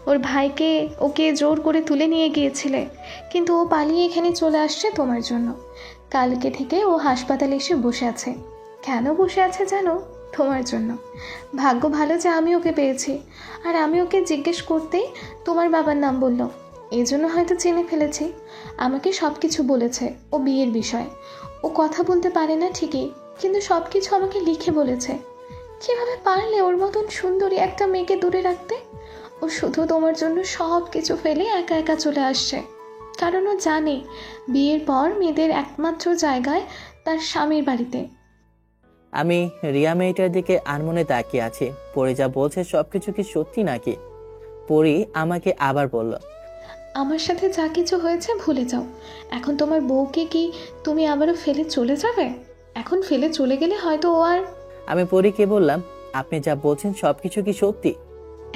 ওর ভাইকে ওকে জোর করে তুলে নিয়ে গিয়েছিলে, কিন্তু ও পালিয়ে এখানে চলে আসছে তোমার জন্য। কালকে থেকে ও হাসপাতালে এসে বসে আছে। কেন বসে আছে জানো? তোমার জন্য। ভাগ্য ভালো যে আমি ওকে পেয়েছি। আর আমি ওকে জিজ্ঞেস করতেই তোমার বাবার নাম বলল, এই জন্য হয়তো চিনে ফেলেছি। আমাকে সব কিছু বলেছে ও বিয়ের বিষয়ে। ও কথা বলতে পারে না ঠিকই, কিন্তু সব কিছু আমাকে লিখে বলেছে। কিভাবে পারলে ওর মতন সুন্দরী একটা মেয়েকে দূরে রাখতে? ও শুধু তোমার জন্য সব কিছু ফেলে একা একা চলে আসছে, কারণ ও জানে বিয়ের পর মেয়েদের একমাত্র জায়গায় তার স্বামীর বাড়িতে। আমি রিয়া মেয়েটার দিকে আনমনে তাকিয়ে আছি। পরি যা বলছে সবকিছু কি সত্যি নাকি? পরি আমাকে আবার বলল, আমার সাথে যা কিছু হয়েছে ভুলে যাও। এখন তোমার বউকে কি তুমি আবারও ফেলে চলে যাবে? এখন ফেলে চলে গেলে হয়তো ও আর। আমি পরীকে বললাম, আপনি যা বলছেন সবকিছু কি সত্যি?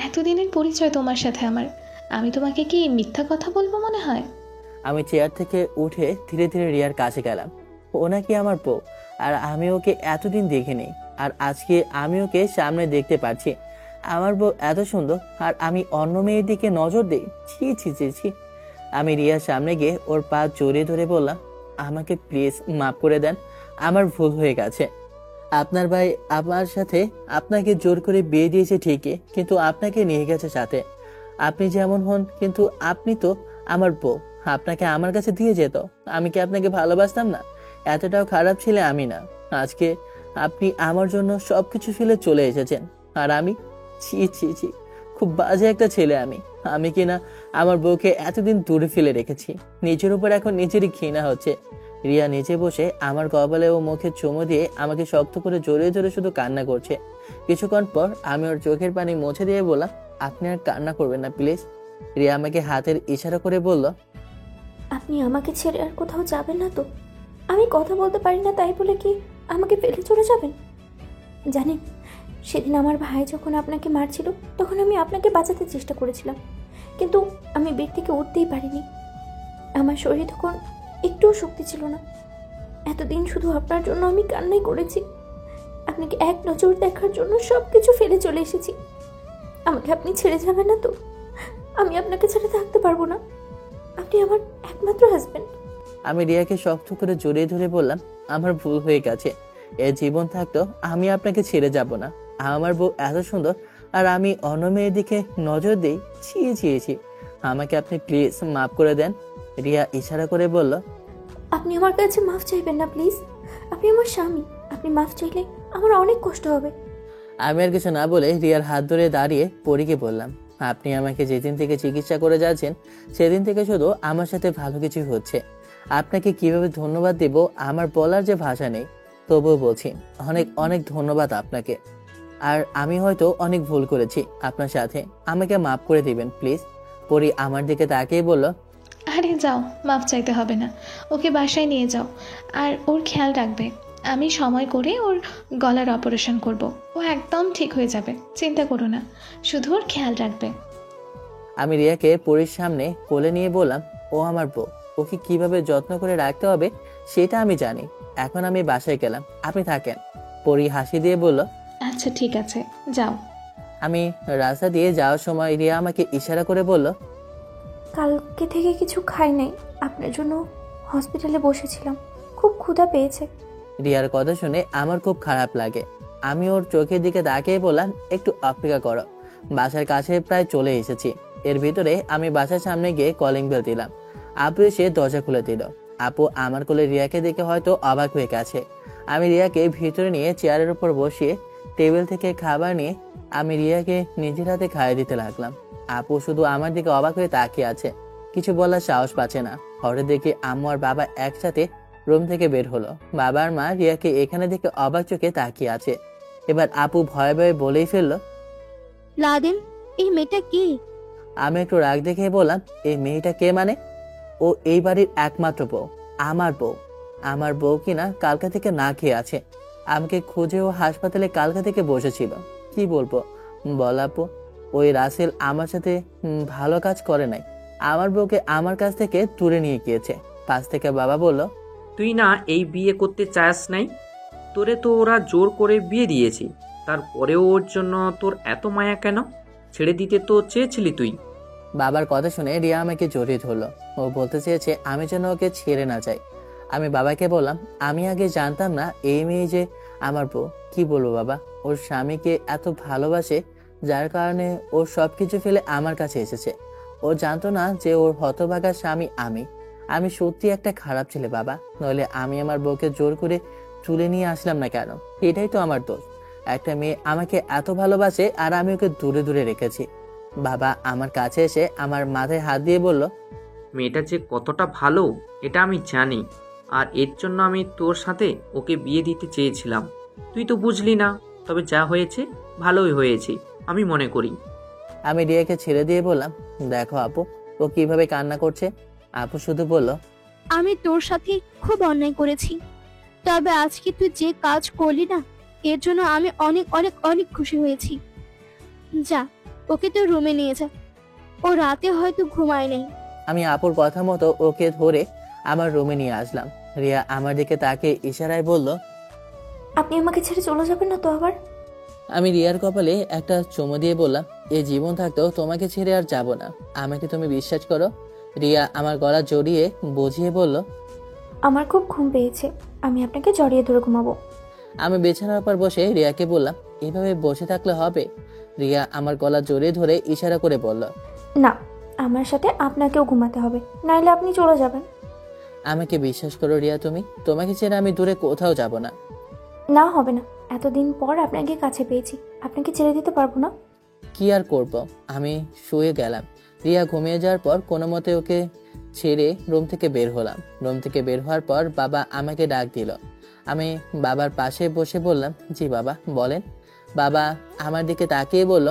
এতদিনের পরিচয় তোমার সাথে আমার, আমি তোমাকে কি মিথ্যা কথা বলবো মনে হয়? আমি চেয়ার থেকে উঠে ধীরে ধীরে রিয়ার কাছে গেলাম। ও নাকি আমার বউ, আর আমি ওকে এতদিন দেখিনি, আর আজকে আমি ওকে সামনে দেখতে পাচ্ছি। আমার বউ এত সুন্দর, আর আমি অন্য মেয়ের দিকে নজর দিই? ছি ছি ছি ছি। আমি রিয়ার সামনে গিয়ে ওর পা জড়িয়ে ধরে বললাম, আমাকে প্লিজ মাফ করে দেন, আমার ভুল হয়ে গেছে। আপনার ভাই আমার সাথে আপনাকে জোর করে বিয়ে দিয়েছে ঠিকই, কিন্তু আপনাকে নিয়ে গেছে সাথে। আপনি যেমন হন, কিন্তু আপনি তো আমার বউ, আপনাকে আমার কাছে দিয়ে যেত। আমি কি আপনাকে ভালোবাসতাম না? এতটাও খারাপ ছেলে আমি না। আজকে আপনি আমার জন্য সবকিছু ফেলে চলে এসেছেন, আর আমি ছি ছি ছি, খুব বাজে একটা ছেলে আমি। আমি কিনা আমার বউকে এতদিন দূরে ফেলে রেখেছি, নিজের উপর এখন নিজেরই ঘৃণা হচ্ছে। রিয়া নিচে বসে আমার কপালে ও মুখে চুমু দিয়ে আমাকে শক্ত করে জড়িয়ে ধরে শুধু কান্না করছে। কিছুক্ষণ পর আমি ওর চোখের পানি মুছে দিয়ে বললাম, আপনি আর কান্না করবেন না প্লিজ। রিয়া আমাকে হাতের ইশারা করে বলল, আপনি আমাকে ছেড়ে আর কোথাও যাবেন না তো? আমি কথা বলতে পারি না তাই বলে কি আমাকে ফেলে চলে যাবেন? জানেন, সেদিন আমার ভাই যখন আপনাকে মারছিল তখন আমি আপনাকে বাঁচাতে চেষ্টা করেছিলাম, কিন্তু আমি বেড থেকে উঠতেই পারিনি। আমার শরীরে তখন একটুও শক্তি ছিল না। এতদিন শুধু আপনার জন্য আমি কান্নাই করেছি। আপনাকে এক নজর দেখার জন্য সব কিছু ফেলে চলে এসেছি। আমাকে আপনি ছেড়ে যাবেন না তো? আমি আপনাকে ছেড়ে থাকতে পারবো না। আপনি আমার একমাত্র হাজবেন্ড। আমি রিয়াকে শক্ত করে জড়িয়ে ধরে বললাম, আমার ভুল হয়ে গেছে। এ জীবন থাকতো আমি আপনাকে ছেড়ে যাব না। আমার বউ এত সুন্দর, আর আমি অন্য মেয়ের দিকে নজর দিই? ছি। আমাকে আপনি প্লিজ মাফ করে দেন। রিয়া ইশারা করে বলল, আপনি আমার কাছে মাফ চাইবেন না প্লিজ। আপনি আমার স্বামী, আপনি মাফ চাইলে আমার অনেক কষ্ট হবে। আমি আর কিছু না বলে রিয়ার হাত ধরে দাঁড়িয়ে পরীকে বললাম, আপনি আমাকে যেদিন থেকে চিকিৎসা করে যাচ্ছেন সেদিন থেকে শুধু আমার সাথে ভালো কিছু হচ্ছে। আপনাকে কিভাবে ধন্যবাদ দেব আমার বলার যে ভাষা নেই, তবুও বলছি অনেক অনেক ধন্যবাদ আপনাকে। আর আমি হয়তো অনেক ভুল করেছি আপনার সাথে, আমাকে মাফ করে দিবেন প্লিজ। পরি আমার দিকে তাকিয়ে বলল, আরে যাও, মাফ চাইতে হবে না। ওকে বাসায় নিয়ে যাও, আর ওর খেয়াল রাখবে। আমি সময় করে ওর গলার অপারেশন করব। ও একদম ঠিক হয়ে যাবে, চিন্তা করো না, শুধু ওর খেয়াল রাখবে। আমি রিয়াকে পরির সামনে কোলে নিয়ে বললাম, ও আমার বউ, ওকে কিভাবে যত্ন করে রাখতে হবে সেটা আমি জানি। এখন আমি বাসায় গেলাম, আপনি থাকেন। পরি হাসি দিয়ে বলল, আচ্ছা ঠিক আছে, যাও। আমি রাস্তা দিয়ে যাওয়ার সময় রিয়া আমাকে ইশারা করে বলল, কালকে থেকে কিছু খাই নাই, আপনার জন্য হসপিটালে বসেছিলাম, খুব ক্ষুধা পেয়েছে। রিয়ার কথা শুনে আমার খুব খারাপ লাগে। আমি ওর চোখের দিকে তাকিয়ে বললাম, একটু অপেক্ষা করো, বাসার কাছে প্রায় চলে এসেছি। এর ভিতরে আমি বাসার সামনে গিয়ে কলিং বেল দিলাম। আপু এসে দরজা খুলে দিল। আপু আমার কোলে রিয়াকে দেখে হয়তো অবাক হয়ে গেছে। আমি রিয়াকে ভিতরে নিয়ে চেয়ারের উপর বসিয়ে টেবিল থেকে খাবার নিয়ে আমি রিয়াকে নিজের হাতে খাইয়ে দিতে লাগলাম। আপু শুধু আমার দিকে অবাক হয়ে তাকিয়ে আছে, কিছু বলার সাহস পাচ্ছে না। হঠাৎ দেখি আম্মু আর বাবা একসাথে রুম থেকে বের হলো। বাবা আর মা রিয়াকে এখানে দেখে অবাক চোখে তাকিয়ে আছে। এবার আপু ভয়ে ভয়ে বলেই ফেললো, লাদেন, এই মেয়েটা কি? আমি একটু রাগ দেখে বললাম, এই মেয়েটা কে মানে? ও এই বাড়ির একমাত্র বউ, আমার বউ। আমার বউ কিনা কালকা থেকে না খেয়ে আছে। আমাকে খুঁজে ও হাসপাতালে কালকা থেকে বসেছিল। কি বলবো বল আপু, ওই রাসেল আমার সাথে ভালো কাজ করে নাই, আমার বউকে আমার কাছ থেকে তুলে নিয়ে গিয়েছে। পাশ থেকে বাবা বলল, তুই না এই বিয়ে করতে চাস নাই? তোরে তো ওরা জোর করে বিয়ে দিয়েছি, তারপরেও ওর জন্য তোর এত মায়া কেন? ছেড়ে দিতে তো চেয়েছিলি তুই। বাবার কথা শুনে রিয়া আমাকে জড়িয়ে ধরলো। ও বলতে চেয়েছে আমি যেন ওকে ছেড়ে না যাই। আমি বাবাকে বললাম, আমি আগে জানতাম না এই মেয়ে যে আমার বউ। কি বলবো বাবা, ওর স্বামীকে এত ভালোবাসে, যার কারণে ওর সবকিছু ফেলে আমার কাছে এসেছে। ও জানতো না যে ওর হতভাগা স্বামী আমি সত্যি একটা খারাপ ছেলে বাবা, নইলে আমি আমার বউকে জোর করে তুলে নিয়ে আসলাম না কেন? এটাই তো আমার দোষ। একটা মেয়ে আমাকে এত ভালোবাসে আর আমি ওকে দূরে দূরে রেখেছি। বাবা আমার কাছে এসে আমার মাথায় হাত দিয়ে বলল, মেয়েটা যে কতটা ভালো এটা আমি জানি, আর এর জন্য আমি তোর সাথে ওকে বিয়ে দিতে চেয়েছিলাম। তুই তো বুঝলি না, তবে যা হয়েছে ভালোই হয়েছে আমি মনে করি। আমি রিয়াকে ছেড়ে দিয়ে বললাম, দেখো আপু, ও কিভাবে কান্না করছে। আপু শুধু বলল, আমি তোর সাথে খুব অন্যায় করেছি, তবে আজকে তুই যে কাজ করলি না, এর জন্য আমি অনেক অনেক অনেক খুশি হয়েছি। যা, ওকে তো রুমে নিয়ে যা, ও রাতে হয়তো ঘুমায় নেই। আমি আপুর কথা মতো ওকে ধরে আমার রুমে নিয়ে আসলাম। রিয়া আমার দিকে তাকে ইশারায় বলল, আপনি আমাকে ছেড়ে চলে যাবেন না তো আবার? আমি রিয়ার কপালে একটা চুমু দিয়ে বললাম, এই জীবন থাকতেও তোমাকে ছেড়ে আর যাব না, আমাকে তুমি বিশ্বাস করো। রিয়া আমার গলা জড়িয়ে বুঝিয়ে বলল, আমার খুব ঘুম পেয়েছে, আমি আপনাকে জড়িয়ে ধরে ঘুমাবো। আমি বিছানার উপর বসে রিয়াকে বললাম, এভাবে বসে থাকলে হবে? রিয়া আমার গলা জড়িয়ে ধরে ইশারা করে বলল, না, আমার সাথে আপনাকেও ঘুমাতে হবে, নাইলে আপনি চলে যাবেন। আমাকে বিশ্বাস করো রিয়া, তোমাকে ছেড়ে আমি দূরে কোথাও যাব না। না হবে না, এতদিন পর আপনাকে কাছে পেয়েছি, আপনাকে ছেড়ে দিতে পারবো না। কি আর করব, আমি শুয়ে গেলাম। রিয়া ঘুমিয়ে যাওয়ার পর কোনো মতে ওকে ছেড়ে রুম থেকে বের হলাম। রুম থেকে বের হওয়ার পর বাবা আমাকে ডাক দিল। আমি বাবার পাশে বসে বললাম, জি বাবা বলেন। বাবা আমার দিকে তাকিয়ে বলল,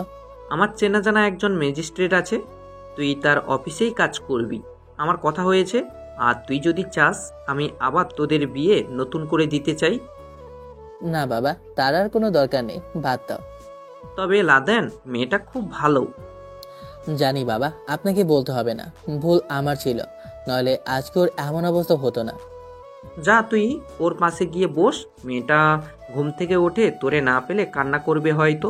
আমার চেনা জানা একজন ম্যাজিস্ট্রেট আছে, তুই তার অফিসেই কাজ করবি। আমার কথা হয়েছে, আর তুই যদি চাস আমি আবার তোদের বিয়ে নতুন করে দিতে চাই। না বাবা, তার আর কোনো দরকার নেই, বাদ দাও। তবে লাদেন মেয়েটা খুব ভালো। জানি বাবা, আপনাকে বলতে হবে না, ভুল আমার ছিল, নইলে আজকে ওর এমন অবস্থা হতো না। যা তুই ওর পাশে গিয়ে বস, মেয়েটা ঘুম থেকে ওঠে তোরে না পেলে কান্না করবে হয়তো।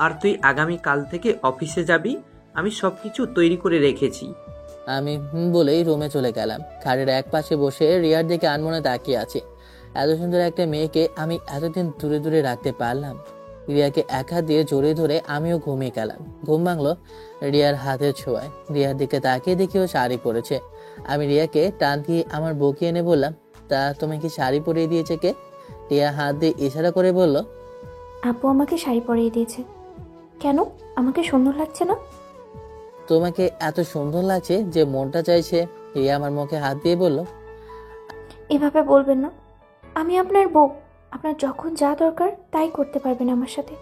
আর তুই আগামী কাল থেকে অফিসে যাবি, আমি সব কিছু তৈরি করে রেখেছি। আমি বলেই রুমে চলে গেলাম। খাটের এক পাশে বসে রিয়ার দিকে আনমনে তাকিয়ে আছি। এত সুন্দর একটা মেয়েকে আমি এতদিন দূরে দূরে রাখতে পারলাম। রিয়াকে এক হাত দিয়ে জড়িয়ে ধরে আমিও ঘুমিয়ে গেলাম। ঘুম ভাঙলো রিয়ার হাতের ছোঁয়ায়। রিয়ার দিকে তাকিয়ে দেখি ও শাড়ি পরেছে। আমি রিয়াকে টান দিয়ে আমার বুকে এনে বললাম, তা তুমি কি শাড়ি পরিয়ে দিয়েছে কে? রিয়া হাত দিয়ে ইশারা করে বলল, আপু আমাকে শাড়ি পরিয়ে দিয়েছে। কেন, আমাকে সুন্দর লাগছে না? তোমাকে এত সুন্দর লাগছে যে মনটা চাইছে। রিয়া আমার মুখে হাত দিয়ে বলল, এভাবে বলবেন না, আমি আপনার বউ, আপনার যখন যা দরকার তাই করতে পারবেন আমার সাথে।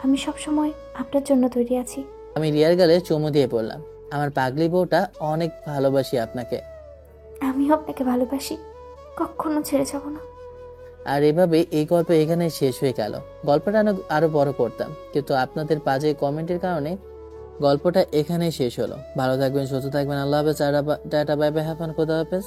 আমি সব সময় আপনার জন্য তৈরি আছি। আমি রিয়ার গালে চুমু দিয়ে বললাম, আমার পাগলি বউটা, অনেক ভালোবাসি আপনাকে। আমিও আপনাকে ভালোবাসি, কখনো ছেড়ে যাব না। আর এভাবে এই গল্প এখানে শেষ হয়ে গেল। গল্পটা আরো বড় করতাম, কিন্তু আপনাদের বাজে কমেন্টের কারণে গল্পটা এখানেই শেষ হলো। ভালো থাকবেন, সুস্থ থাকবেন, আল্লাহ হাফেজ, tata bye bye, have fun, খোদা হাফেজ।